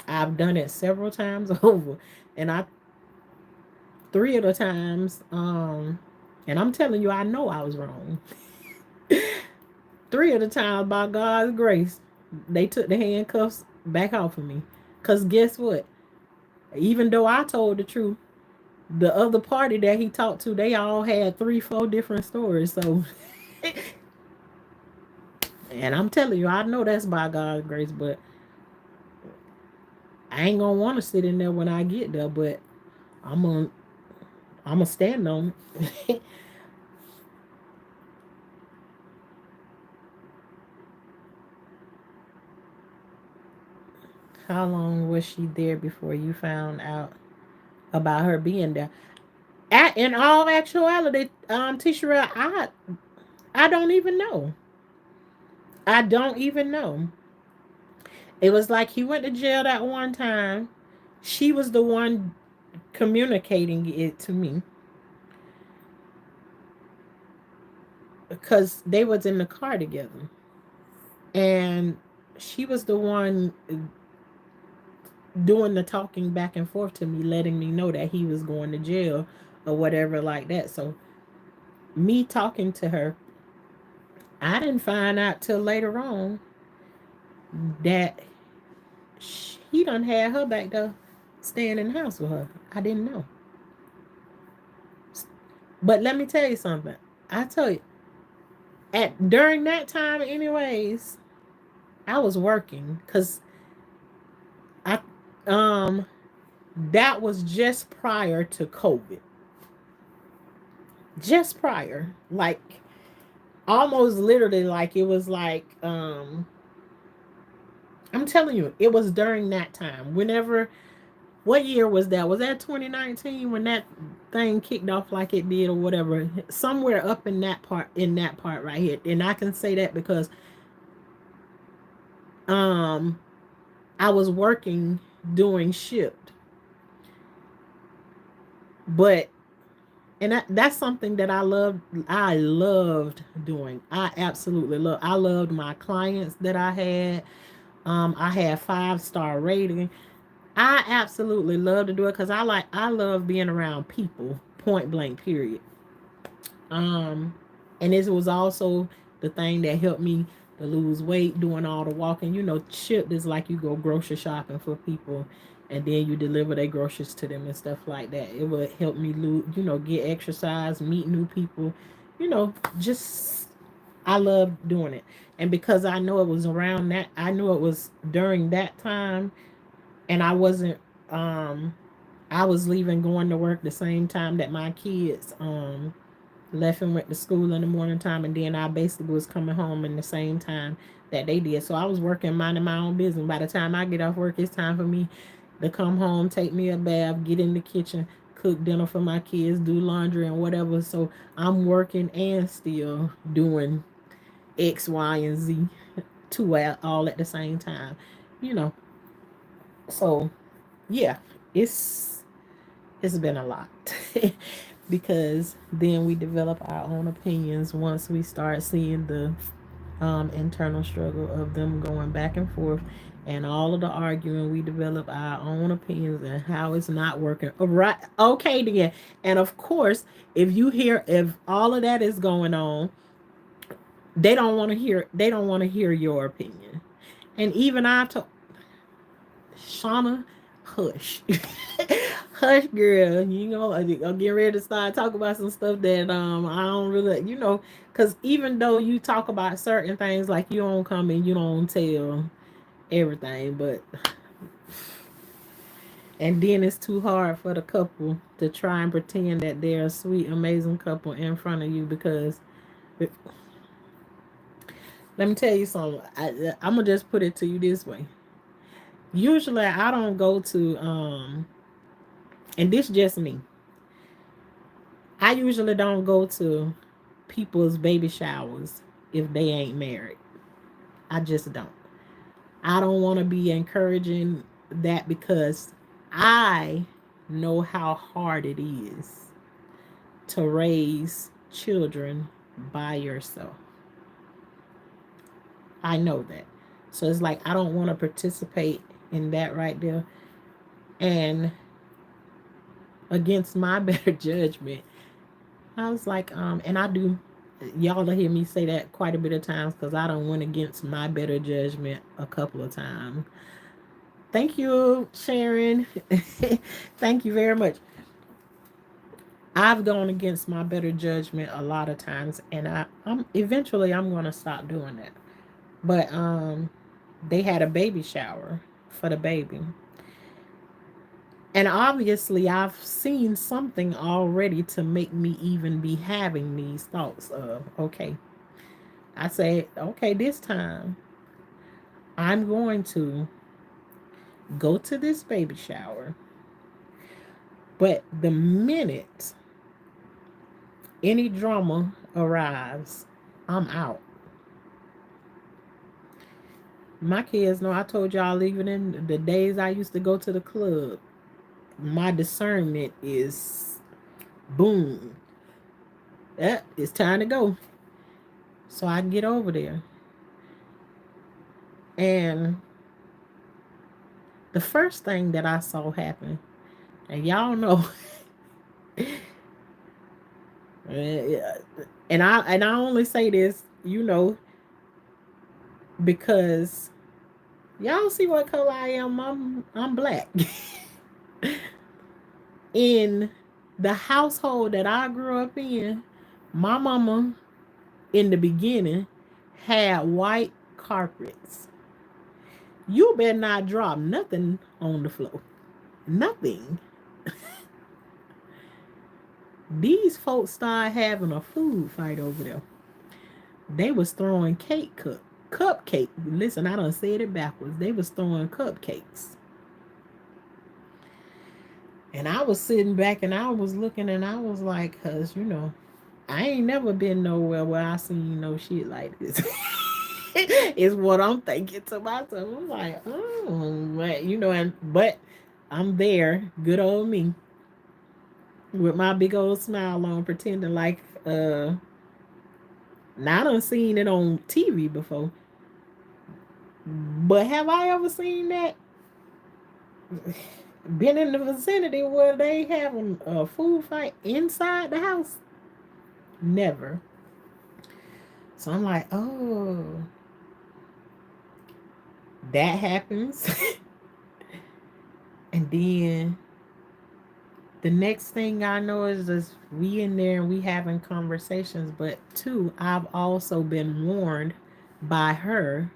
I've done it several times over, and I three of the times, and I'm telling you, I know I was wrong. Three of the times, by God's grace, they took the handcuffs back off of me. Cause guess what? Even though I told the truth, the other party that he talked to, they all had 3, 4 different stories. So, and I'm telling you, I know that's by God's grace, but I ain't gonna want to sit in there when I get there. But I'm gonna, I'm gonna stand on it. How long was she there before you found out? about her being there. In all actuality, Tisha, I don't even know. I don't even know. It was like he went to jail that one time. She was the one communicating it to me because they was in the car together, and she was the one doing the talking back and forth to me, letting me know that he was going to jail or whatever like that. So me talking to her, I didn't find out till later on that he done had her back there staying in the house with her. I didn't know. But let me tell you something. I tell you, at during that time, anyways, I was working because I um that was just prior to COVID. Just prior, like almost literally, like it was like I'm telling you, it was during that time. Whenever, what year was that? Was that 2019 when that thing kicked off like it did or whatever? Somewhere up in that part right here. And I can say that because um I was working doing shift. But and that's something that I loved doing. I absolutely love. I loved my clients that I had. I had 5-star rating. I absolutely love to do it because I love being around people, point blank, period. Um, and this was also the thing that helped me to lose weight, doing all the walking. You know, ship is like you go grocery shopping for people, and then you deliver their groceries to them and stuff like that. It would help me lose, get exercise, meet new people. You know, just I love doing it, and because I know it was around that, I knew it was during that time, and I wasn't. I was leaving, going to work the same time that my kids left and went to school in the morning time, and then I basically was coming home in the same time that they did. So I was working, minding my own business. By the time I get off work, it's time for me to come home, take me a bath, get in the kitchen, cook dinner for my kids, do laundry and whatever. So I'm working and still doing X, Y, and Z two all at the same time. You know. So yeah, it's it's been a lot. Because then we develop our own opinions once we start seeing the internal struggle of them going back and forth and all of the arguing. We develop our own opinions and how it's not working. All right, okay, then. And of course, if all of that is going on, they don't want to hear. They don't want to hear your opinion. And even I told Shauna, hush. Hush, girl. I'm getting ready to start talking about some stuff that I don't really, because even though you talk about certain things, like you don't come and you don't tell everything, but and then it's too hard for the couple to try and pretend that they're a sweet, amazing couple in front of you because let me tell you something. I'm gonna just put it to you this way. Usually, I don't go to and this just me. I usually don't go to people's baby showers if they ain't married. I just don't. I don't want to be encouraging that because I know how hard it is to raise children by yourself. I know that. So it's like I don't want to participate in that right there. And against my better judgment, I was like, and I do, y'all will hear me say that quite a bit of times because I don't went against my better judgment a couple of times. Thank you, Sharon. Thank you very much. I've gone against my better judgment a lot of times, and I'm eventually I'm gonna stop doing that. But they had a baby shower for the baby, and obviously I've seen something already to make me even be having these thoughts of, okay, I say, okay, this time I'm going to go to this baby shower But the minute any drama arrives, I'm out. My kids know I told y'all even in the days I used to go to the club, my discernment is boom. It's time to go. So I get over there. And the first thing that I saw happen, and y'all know, and I only say this, because y'all see what color I am. I'm black. In the household that I grew up in, my mama in the beginning had white carpets. You better not drop nothing on the floor. Nothing. These folks started having a food fight over there. They was throwing cupcake. Listen, I done said it backwards. They was throwing cupcakes. And I was sitting back and I was looking and I was like, cause I ain't never been nowhere where I seen no shit like this. Is what I'm thinking to myself. I'm like, oh, but I'm there, good old me, with my big old smile on, pretending like now I done seen it on TV before. But have I ever seen that? Been in the vicinity where they having a food fight inside the house? Never. So I'm like, oh, that happens. And then the next thing I know is just we in there and we having conversations. But two, I've also been warned by her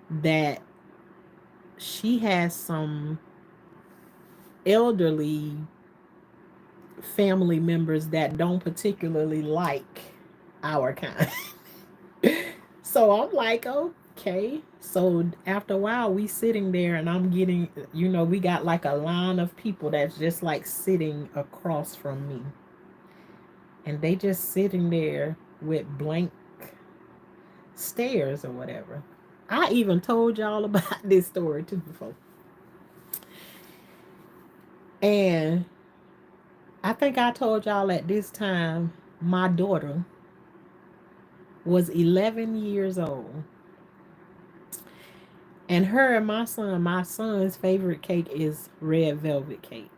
that she has some elderly family members that don't particularly like our kind. So I'm like, okay. So after a while, we sitting there and I'm getting, we got like a line of people that's just like sitting across from me. And they just sitting there with blank stares or whatever. I even told y'all about this story too before. And I think I told y'all at this time my daughter was 11 years old. And her and my son's favorite cake is red velvet cake.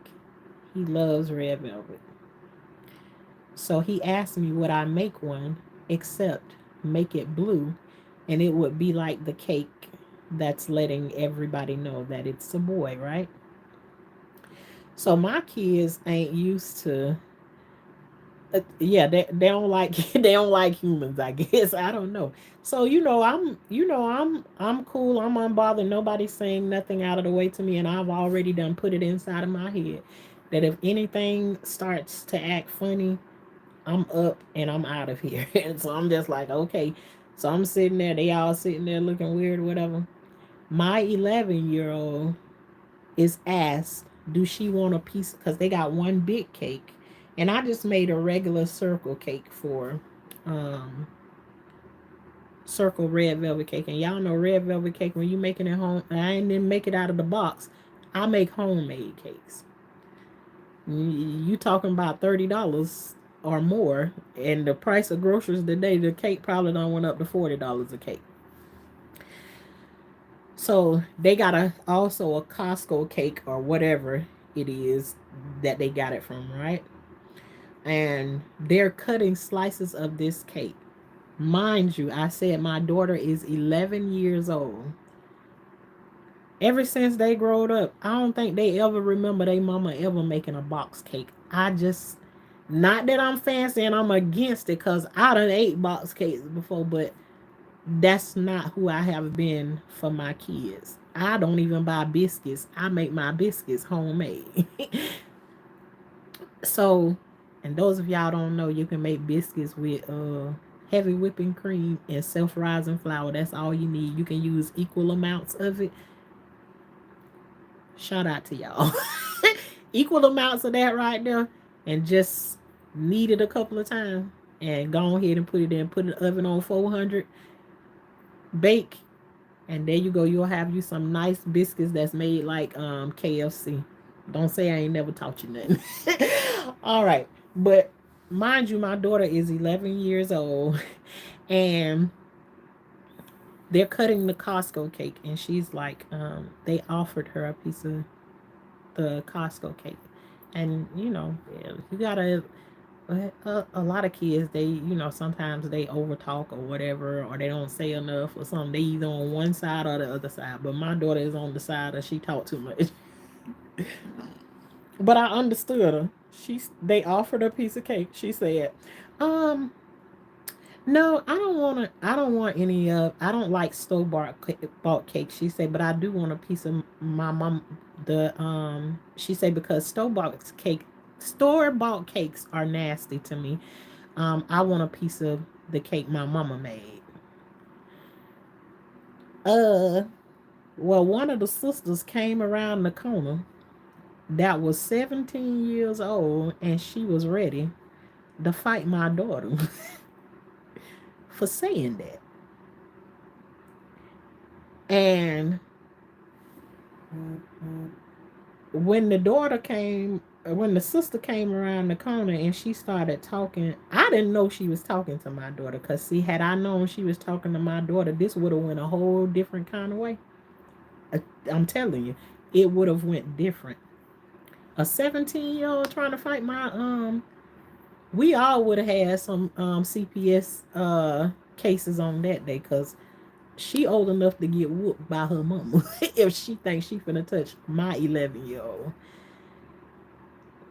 He loves red velvet. So he asked me would I make one, except make it blue, and it would be like the cake that's letting everybody know that it's a boy, right? So my kids ain't used to yeah, they don't like they don't like humans, I guess. I don't know. So I'm cool, I'm unbothered, nobody's saying nothing out of the way to me, and I've already done put it inside of my head that if anything starts to act funny, I'm up and I'm out of here. And so I'm just like, okay. So I'm sitting there, they all sitting there looking weird or whatever. My 11-year-old is asked, do she want a piece? Because they got one big cake. And I just made a regular circle cake for um, circle red velvet cake. And y'all know red velvet cake, when you making it home, I didn't make it out of the box. I make homemade cakes. You talking about $30 or more, and the price of groceries today, the cake probably done went up to $40 a cake. So they got also a Costco cake or whatever it is that they got it from, right? And they're cutting slices of this cake. Mind you, I said my daughter is 11 years old. Ever since they growed up, I don't think they ever remember their mama ever making a box cake. I just, not that I'm fancy and I'm against it, because I done ate box cakes before, but that's not who I have been for my kids. I don't even buy biscuits. I make my biscuits homemade. So, and those of y'all don't know, you can make biscuits with heavy whipping cream and self-rising flour. That's all you need. You can use equal amounts of it. Shout out to y'all. equal amounts of that right there, and just knead it a couple of times, and go ahead and put it in. Put the oven on 400, bake, and there you go. You'll have you some nice biscuits that's made like KFC. Don't say I ain't never taught you nothing. All right, but mind you, my daughter is 11 years old, and they're cutting the Costco cake, and she's like, they offered her a piece of the Costco cake, and you gotta. A lot of kids, they sometimes they overtalk or whatever, or they don't say enough or something. They either on one side or the other side. But my daughter is on the side of she talked too much. But I understood her. They offered her a piece of cake. She said, um no, I don't want to. I don't want any of. I don't like store bought cake. She said, but I do want a piece of my mom. She said because store bought cakes are nasty to me. I want a piece of the cake my mama made. Uh, well, one of the sisters came around the corner that was 17 years old, and she was ready to fight my daughter for saying that. And when the daughter came, when the sister came around the corner and she started talking, I didn't know she was talking to my daughter. Cause see, had I known she was talking to my daughter, this would have went a whole different kind of way. I'm telling you, it would have went different. A 17-year-old trying to fight my we all would have had some CPS cases on that day, because she old enough to get whooped by her mama if she thinks she finna touch my 11-year-old.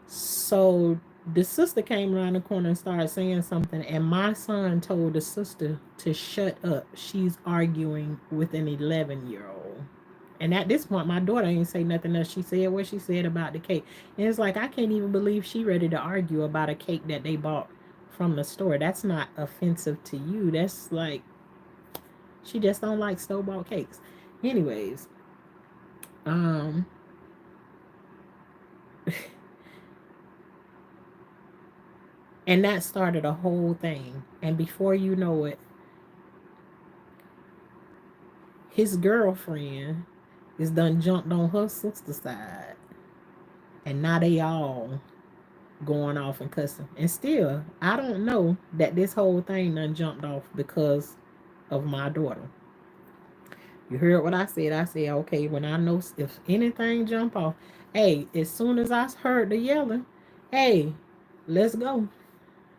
So the sister came around the corner and started saying something, and my son told the sister to shut up. She's arguing with an 11-year-old. And at this point, my daughter ain't say nothing else. She said what she said about the cake. And it's like, I can't even believe she ready to argue about a cake that they bought from the store. That's not offensive to you. That's like, she just don't like store-bought cakes. Anyways, um, and that started a whole thing. And before you know it, his girlfriend is done jumped on her sister's side. And now they all going off and cussing. And still, I don't know that this whole thing done jumped off because of my daughter. You heard what I said. I said, okay, when I know if anything jump off, hey, as soon as I heard the yelling, hey, let's go.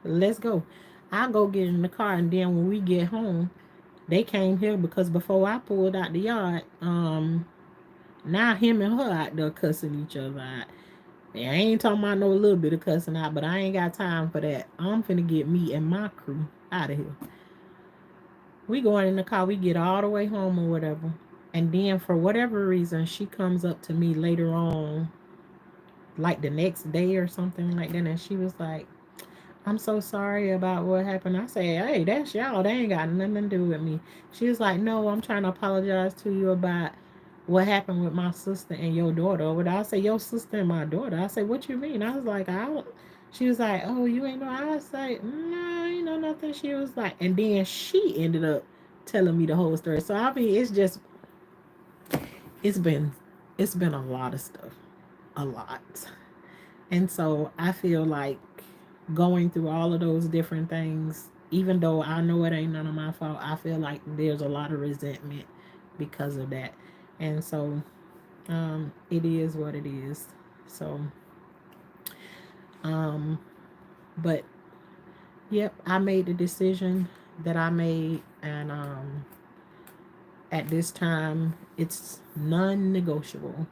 Let's go. I go get in the car, and then when we get home, they came here because before I pulled out the yard, now him and her out there cussing each other out. And I ain't talking about no little bit of cussing out, but I ain't got time for that. I'm finna get me and my crew out of here. We going in the car, we get all the way home or whatever. And then for whatever reason, she comes up to me later on, like the next day or something like that, and she was like, I'm so sorry about what happened. I said, hey, that's y'all. They ain't got nothing to do with me. She was like, no, I'm trying to apologize to you about what happened with my sister and your daughter. But I said, your sister and my daughter. I said, what you mean? I was like, I don't. She was like, oh, you ain't know. I was like, no, you know nothing. She was like, and then she ended up telling me the whole story. So I mean, it's been, it's been a lot of stuff, a lot. And so I feel like going through all of those different things, even though I know it ain't none of my fault, I feel like there's a lot of resentment because of that. And so it is what it is. So, um, but yep, I made the decision that I made, and at this time, it's non negotiable.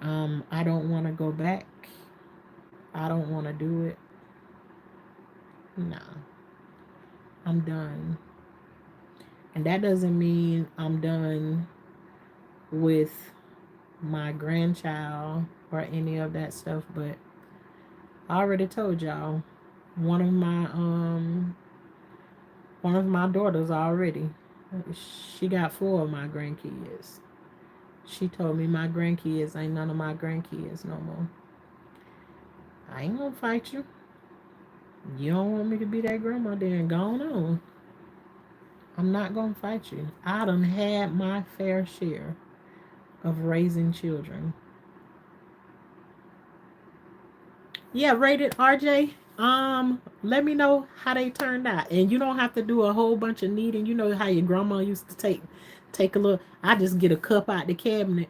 I don't want to go back. I don't want to do it. Nah, I'm done. And that doesn't mean I'm done with my grandchild or any of that stuff, but I already told y'all one of my one of my daughters already, she got 4 of my grandkids. She told me my grandkids ain't none of my grandkids no more. I ain't gonna fight you. You don't want me to be that grandma, then go on. I'm not gonna fight you. I done had my fair share of raising children. Yeah, rated RJ. Let me know how they turned out, and you don't have to do a whole bunch of kneading. You know how your grandma used to take a little. I just get a cup out the cabinet,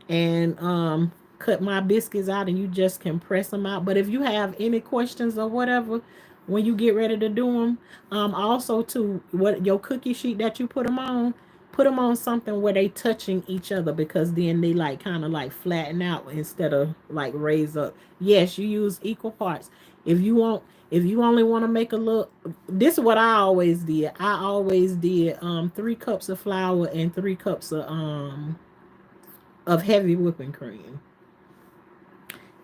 and cut my biscuits out, and you just can press them out. But if you have any questions or whatever, when you get ready to do them, also to what your cookie sheet that you put them on something where they touching each other, because then they like kind of like flatten out instead of like raise up. Yes, you use equal parts. If you want, if you only want to make a little, this is what I always did. I always did 3 cups of flour and 3 cups of heavy whipping cream,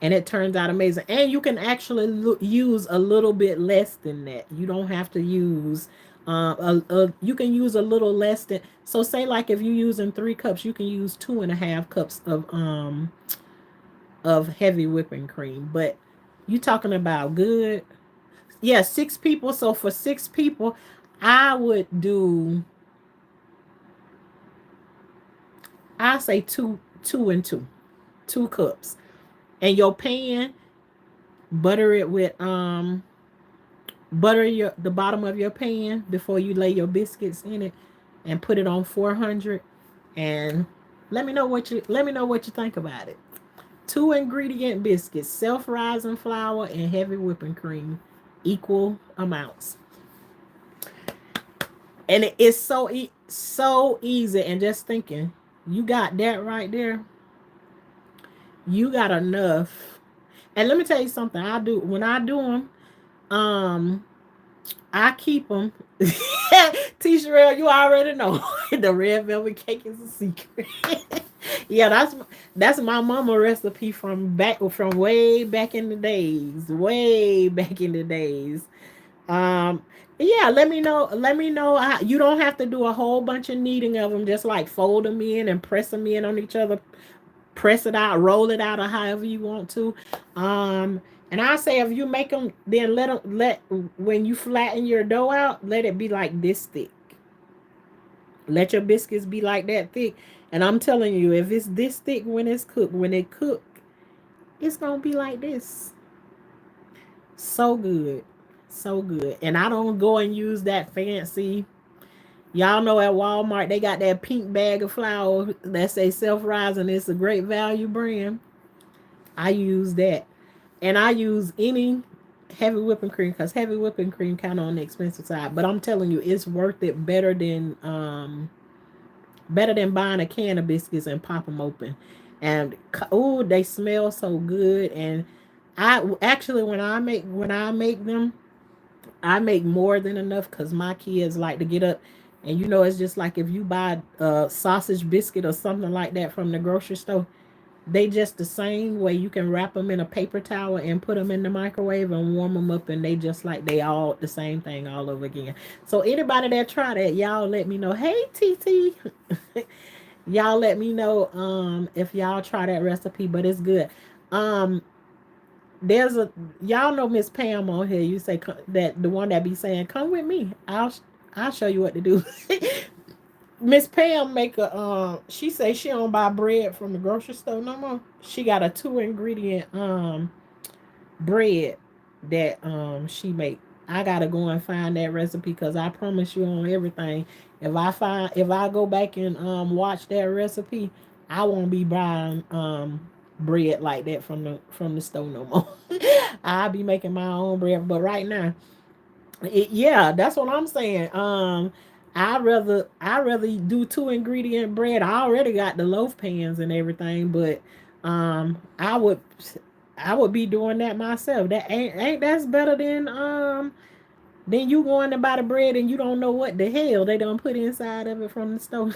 and it turns out amazing. And you can actually use a little bit less than that. You don't have to use you can use a little less than, so say like if you're using 3 cups, you can use 2.5 cups of heavy whipping cream. But you talking about good. Yeah, 6 people. So for 6 people, I would do, I say two and two, 2 cups. And your pan, butter it with butter your the bottom of your pan before you lay your biscuits in it, and put it on 400. And let me know what you think about it. 2 ingredient biscuits, self-rising flour and heavy whipping cream, equal amounts. And it is so easy. And just thinking, you got that right there. You got enough. And let me tell you something. I do when I do them. Um, I keep them. T. Sherelle, you already know the red velvet cake is a secret. Yeah, that's my mama recipe from way back in the days. Way back in the days. Um, yeah, let me know how, you don't have to do a whole bunch of kneading of them. Just like fold them in and press them in on each other, press it out, roll it out, or however you want to. Um, and I say if you make them, then let when you flatten your dough out, let it be like this thick. Let your biscuits be like that thick. And I'm telling you, if it's this thick when it's cooked, when it cook, it's gonna be like this. So good. So good. And I don't go and use that fancy. Y'all know at Walmart they got that pink bag of flour that say self-rising. It's a great value brand. I use that. And I use any heavy whipping cream, because heavy whipping cream kind of on the expensive side. But I'm telling you, it's worth it, better than buying a can of biscuits and pop them open. And oh, they smell so good. And I actually when I make them, I make more than enough, because my kids like to get up. And you know, it's just like if you buy a sausage biscuit or something like that from the grocery store, they just the same way. You can wrap them in a paper towel and put them in the microwave and warm them up, and they just like they all the same thing all over again. So anybody that try that, y'all let me know. Hey, TT, y'all let me know if y'all try that recipe, but it's good. Um, there's a y'all know Miss Pam on here. You say that the one that be saying, "Come with me. I'll show you what to do." Miss Pam make a she say she don't buy bread from the grocery store no more. She got a 2 ingredient bread that she make. I gotta go and find that recipe, because I promise you on everything. If I go back and watch that recipe, I won't be buying bread like that from the store no more. I'll be making my own bread. But right now, yeah, that's what I'm saying. I rather do 2 ingredient bread. I already got the loaf pans and everything, but I would be doing that myself. That ain't that's better than you going to buy the bread and you don't know what the hell they don't put inside of it from the store.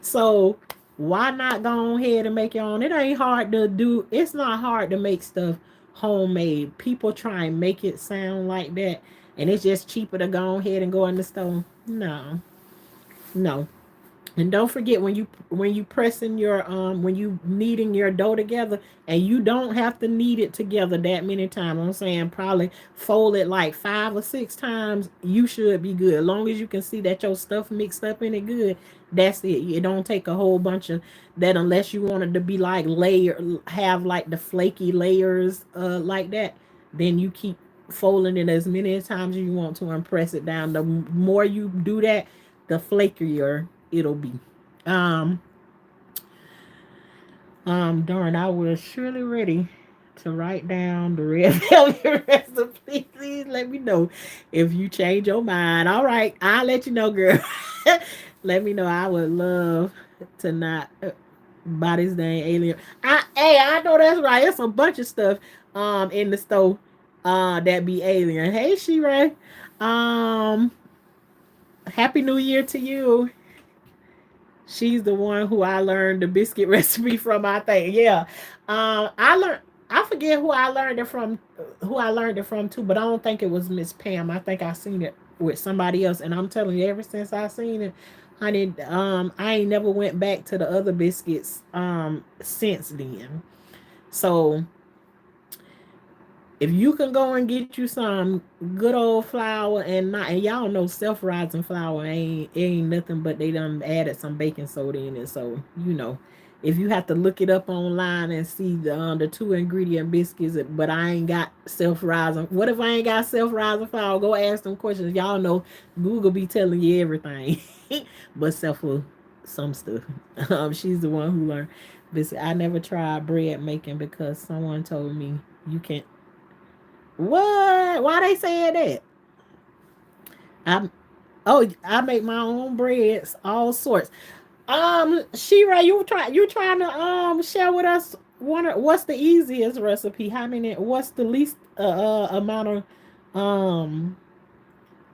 So why not go ahead and make your own? It ain't hard to do. It's not hard to make stuff homemade. People try and make it sound like that, and it's just cheaper to go ahead and go in the store. No, no. And don't forget, when you pressing your when you kneading your dough together, and you don't have to knead it together that many times. I'm saying probably fold it like 5 or 6 times. You should be good. As long as you can see that your stuff mixed up in it good, that's it. It don't take a whole bunch of that unless you want it to be like layer, have like the flaky layers like that. Then you keep folding it as many times as you want to and press it down. The more you do that, the flakier it'll be. Um, darn, I was surely ready to write down the red velvet recipe. Please let me know if you change your mind. All right, I'll let you know, girl. Let me know. I would love to not buy this dang alien. I know that's right. It's a bunch of stuff in the store that be alien. Hey, She-Ray. Um, Happy New Year to you. She's the one who I learned the biscuit recipe from. I think, yeah. I learned. I forget who I learned it from. Who I learned it from too, but I don't think it was Miss Pam. I think I seen it with somebody else, and I'm telling you, ever since I seen it, honey, I ain't never went back to the other biscuits since then. So if you can go and get you some good old flour, and not, and y'all know self-rising flour ain't nothing but they done added some baking soda in it. So if you have to look it up online and see the 2 ingredient biscuits, but I ain't got self-rising. What if I ain't got self-rising flour? Go ask them questions. Y'all know Google be telling you everything, but except for some stuff. She's the one who learned this. I never tried bread making because someone told me you can't. What? Why they saying that? I I make my own breads, all sorts. Shira, you trying to share with us what's the easiest recipe? How many? What's the least amount of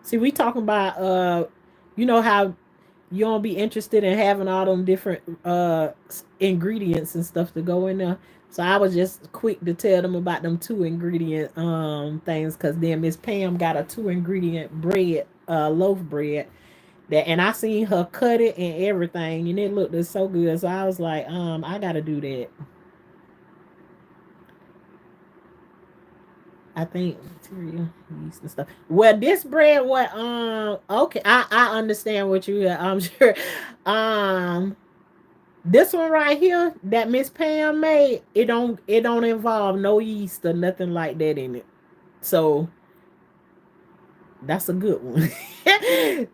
See, we talking about how you don't be interested in having all them different ingredients and stuff to go in there. So I was just quick to tell them about them 2 ingredient things, because then Miss Pam got a 2 ingredient bread, loaf bread, that, and I seen her cut it and everything, and it looked so good. So I was like, I gotta do that. I think material yeast and stuff. Well, this bread, what okay, I understand what you. I'm sure. Um, this one right here that Miss Pam made, it don't involve no yeast or nothing like that in it. So that's a good one.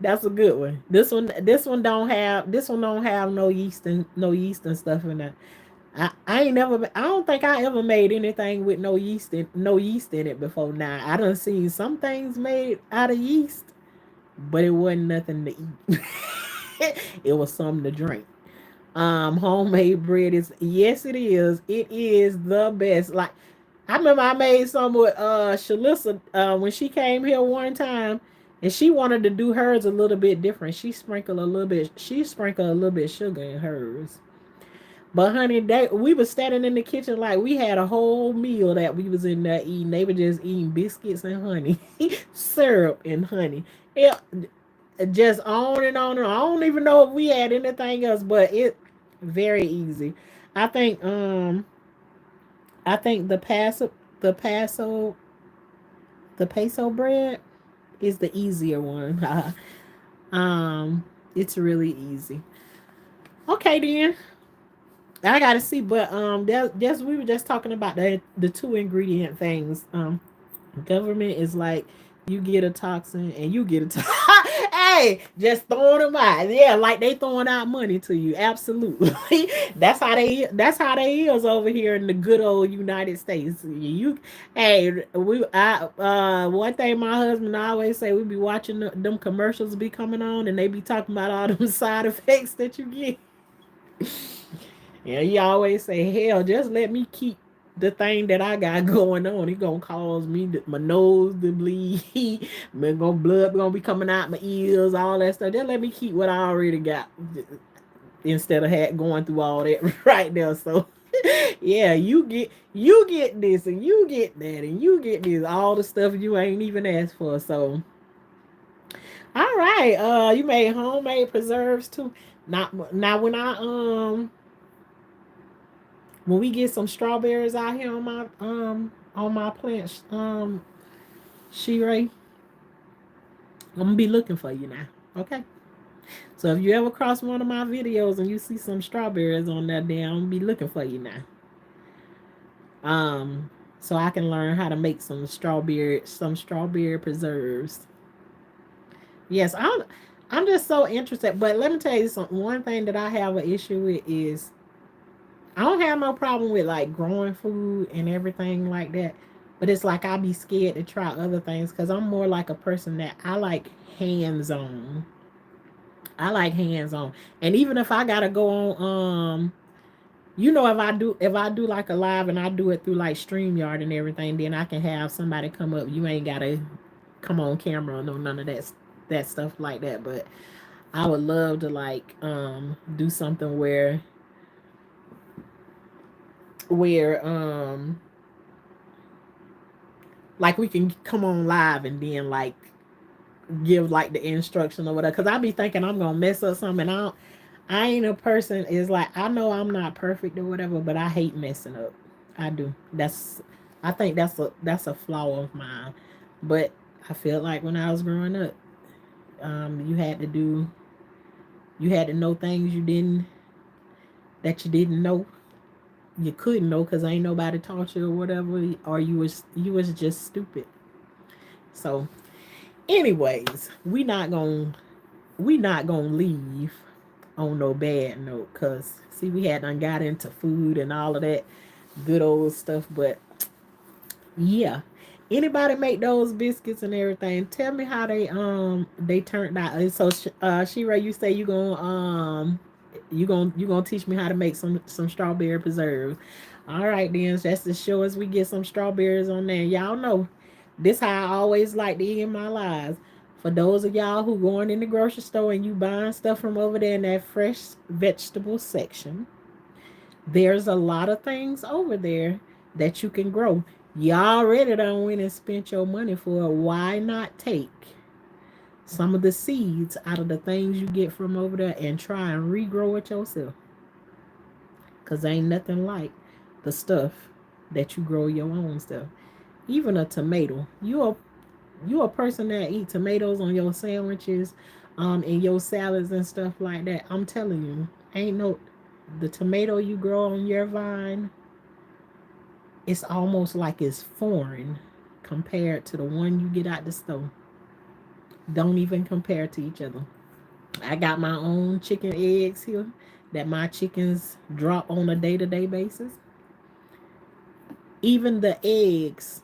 That's a good one. This one don't have no yeast and stuff in it. I ain't never. I don't think I ever made anything with no yeast in it before. Now I done seen some things made out of yeast, but it wasn't nothing to eat. It was something to drink. Homemade bread is, yes, it is. It is the best. Like, I remember I made some with Shalissa when she came here one time, and she wanted to do hers a little bit different. She sprinkled a little bit sugar in hers. But honey, we was standing in the kitchen like we had a whole meal that we was in there eating. They were just eating biscuits and honey, syrup and honey. Yeah, just on and on and on. I don't even know if we had anything else, but it very easy. I think I think the paso the peso bread is the easier one. um it's really easy. Okay then. I gotta see, but that's we were just talking about the 2 ingredient things. Government is like, you get a toxin and you get a toxin. Hey, just throwing them out. Yeah, like they throwing out money to you. Absolutely. That's how they is over here in the good old United States. Hey, one thing my husband always say, we be watching them commercials be coming on, and they be talking about all them side effects that you get. Yeah, he always say, hell, just let me keep the thing that I got going on. It gonna cause my nose to bleed. My blood gonna be coming out my ears, all that stuff. Just let me keep what I already got, instead of going through all that right there. So yeah, you get this and you get that and you get this, all the stuff you ain't even asked for. So All right. You made homemade preserves too. Now when we get some strawberries out here on my plants, Sheree, I'm gonna be looking for you now. Okay. So if you ever cross one of my videos and you see some strawberries on there, then I'm gonna be looking for you now. So I can learn how to make some strawberry preserves. Yes, I'm just so interested. But let me tell you something. One thing that I have an issue with is I don't have no problem with like growing food and everything like that. But it's like I be scared to try other things because I'm more like a person that I like hands on. I like hands on. And even if I gotta go on if I do like a live and I do it through like StreamYard and everything, then I can have somebody come up. You ain't gotta come on camera or no none of that stuff like that. But I would love to like do something where like we can come on live and then like give like the instruction or whatever. Cause I be thinking I'm gonna mess up something. I ain't a person is like I know I'm not perfect or whatever, but I hate messing up. I do. I think that's a flaw of mine. But I feel like when I was growing up, you had to know things you didn't know you couldn't know because ain't nobody taught you or whatever, or you was just stupid. So, anyways, we not gonna leave on no bad note because see we had done got into food and all of that good old stuff, but yeah. Anybody make those biscuits and everything? Tell me how they turned out. And so Shira, you say you gonna teach me how to make some strawberry preserves. All right then, that's to show us we get some strawberries on there. Y'all know this how I always like to end my lives. For those of y'all who going in the grocery store and you buying stuff from over there in that fresh vegetable section, there's a lot of things over there that you can grow. You already done went and spent your money for it. Why not take some of the seeds out of the things you get from over there and try and regrow it yourself? Because ain't nothing like the stuff that you grow your own stuff. Even a tomato. You a person that eat tomatoes on your sandwiches, and your salads and stuff like that. I'm telling you, ain't no the tomato you grow on your vine, it's almost like it's foreign compared to the one you get out the store. Don't even compare to each other. I got my own chicken eggs here that my chickens drop on a day-to-day basis. Even the eggs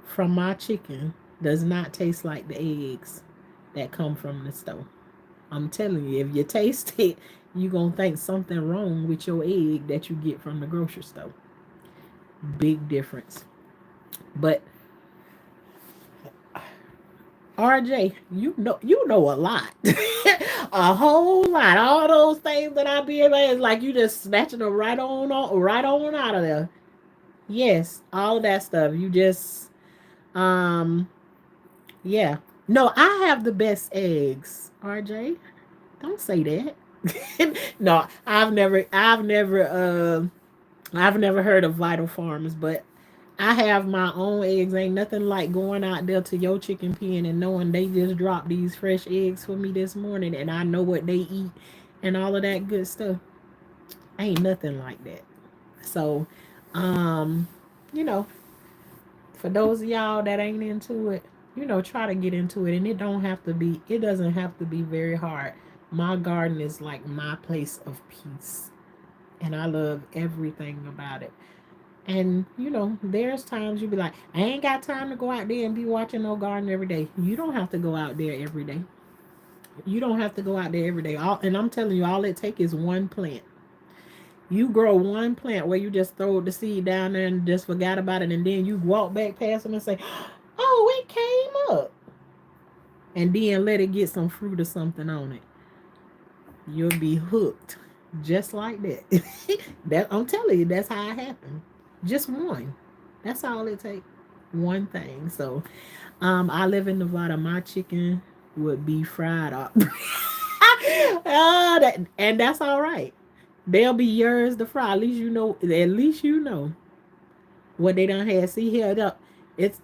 from my chicken does not taste like the eggs that come from the store. I'm telling you, if you taste it, you're going to think something wrong with your egg that you get from the grocery store. Big difference. But RJ, you know a lot. A whole lot. All those things that I be about is like you just snatching them right on out of there. Yes, all of that stuff. You just um yeah. No, I have the best eggs, RJ. Don't say that. No, I've never heard of Vital Farms, but I have my own eggs. Ain't nothing like going out there to your chicken pen and knowing they just dropped these fresh eggs for me this morning and I know what they eat and all of that good stuff. Ain't nothing like that. So, um, you know, for those of y'all that ain't into it, try to get into it. And it doesn't have to be very hard. My garden is like my place of peace. And I love everything about it. And there's times you be like, I ain't got time to go out there and be watching no garden every day. You don't have to go out there every day. You don't have to go out there every day. And I'm telling you, all it takes is one plant. You grow one plant where you just throw the seed down there and just forgot about it, and then you walk back past them and say, "Oh, it came up," and then let it get some fruit or something on it. You'll be hooked, just like that. That I'm telling you, that's how it happened. Just one. That's all it takes. One thing. So, I live in Nevada. My chicken would be fried up. And that's all right. They'll be yours to fry. At least you know. At least you know what they done had. See here, it's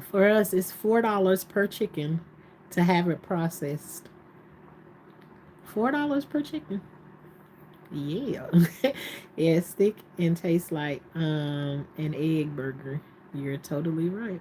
for us. It's $4 per chicken to have it processed. $4 per chicken. Yeah, yeah. It's thick and tastes like an egg burger. You're totally right.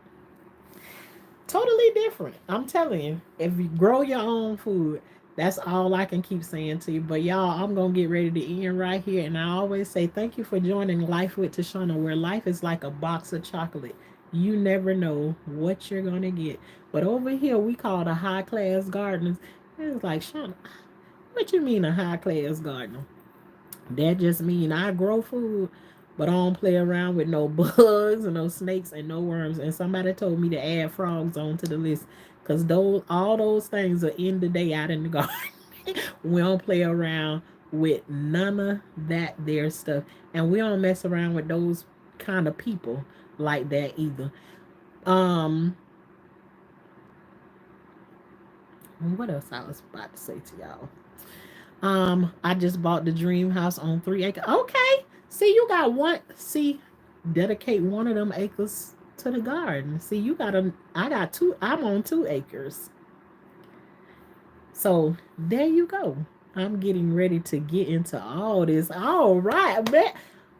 Totally different. I'm telling you, if you grow your own food, that's all I can keep saying to you. But y'all, I'm gonna get ready to end right here. And I always say thank you for joining Life with Tashanna, where life is like a box of chocolate. You never know what you're gonna get. But over here, we call the high class gardeners. It's like, Shauna, what you mean a high class gardener? That just mean I grow food, but I don't play around with no bugs and no snakes and no worms. And somebody told me to add frogs onto the list because those all those things are in the day out in the garden. We don't play around with none of that there stuff, and we don't mess around with those kind of people like that either. Um, what else I was about to say to y'all? I just bought the dream house on 3 acres. Okay. See, you got one. See, dedicate one of them acres to the garden. See, you got a. I got two. I'm on 2 acres. So there you go. I'm getting ready to get into all this. All right, man.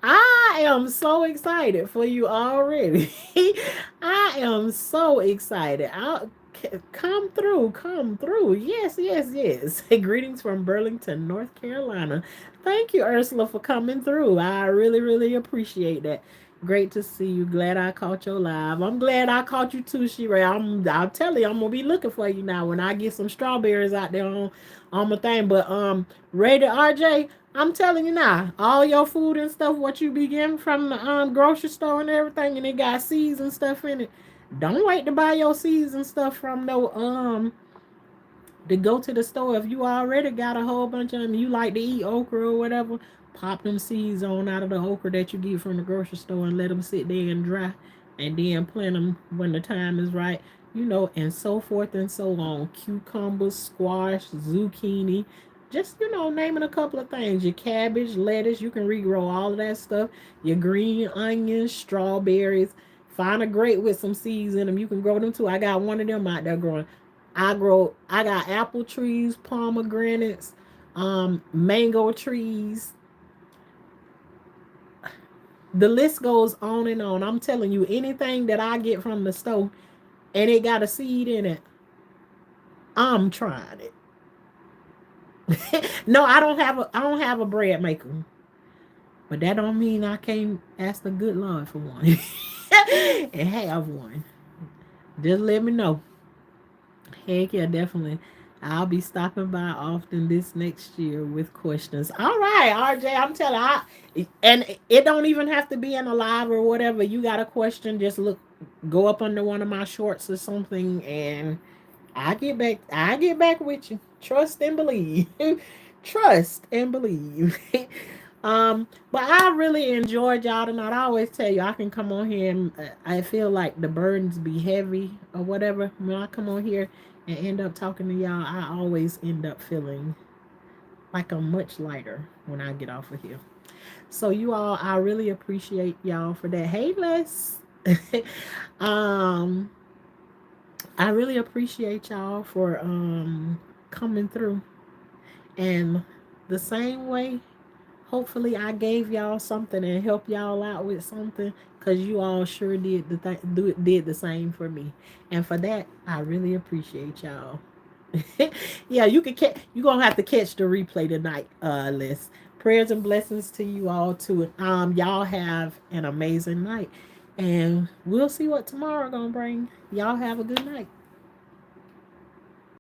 I am so excited for you already. I am so excited. Come through, come through. Yes, yes, yes. Greetings from Burlington, North Carolina. Thank you, Ursula, for coming through. I really, really appreciate that. Great to see you. Glad I caught your live. I'm glad I caught you too, Shira. I'll tell you, I'm gonna be looking for you now when I get some strawberries out there on my thing. But Rated RJ, I'm telling you now, all your food and stuff, what you be getting from the grocery store and everything, and it got seeds and stuff in it. Don't wait to buy your seeds and stuff from no to go to the store. If you already got a whole bunch of them, you like to eat okra or whatever, pop them seeds on out of the okra that you get from the grocery store and let them sit there and dry, and then plant them when the time is right. And so forth and so on. Cucumbers, squash, zucchini, just naming a couple of things. Your cabbage, lettuce, you can regrow all of that stuff. Your green onions, strawberries. Find a grate with some seeds in them. You can grow them too. I got one of them out there growing. I got apple trees, pomegranates, mango trees. The list goes on and on. I'm telling you, anything that I get from the store and it got a seed in it, I'm trying it. No, I don't have a bread maker. But that don't mean I can't ask the good Lord for one. And have one. Just let me know. Heck yeah, definitely. I'll be stopping by often this next year with questions. All right, RJ, I'm telling and it don't even have to be in a live or whatever. You got a question, just go up under one of my shorts or something, and I get back with you. Trust and believe. Trust and believe. But I really enjoyed y'all tonight. I always tell you I can come on here and I feel like the burdens be heavy or whatever. When I come on here and end up talking to y'all, I always end up feeling like I'm much lighter when I get off of here. So you all, I really appreciate y'all for that. Hey, Les. um, I really appreciate y'all for coming through. And the same way, hopefully I gave y'all something and helped y'all out with something, because you all sure did the same for me. And for that, I really appreciate y'all. Yeah, you gonna have to catch the replay tonight, Les. Prayers and blessings to you all too. Y'all have an amazing night. And we'll see what tomorrow gonna bring. Y'all have a good night.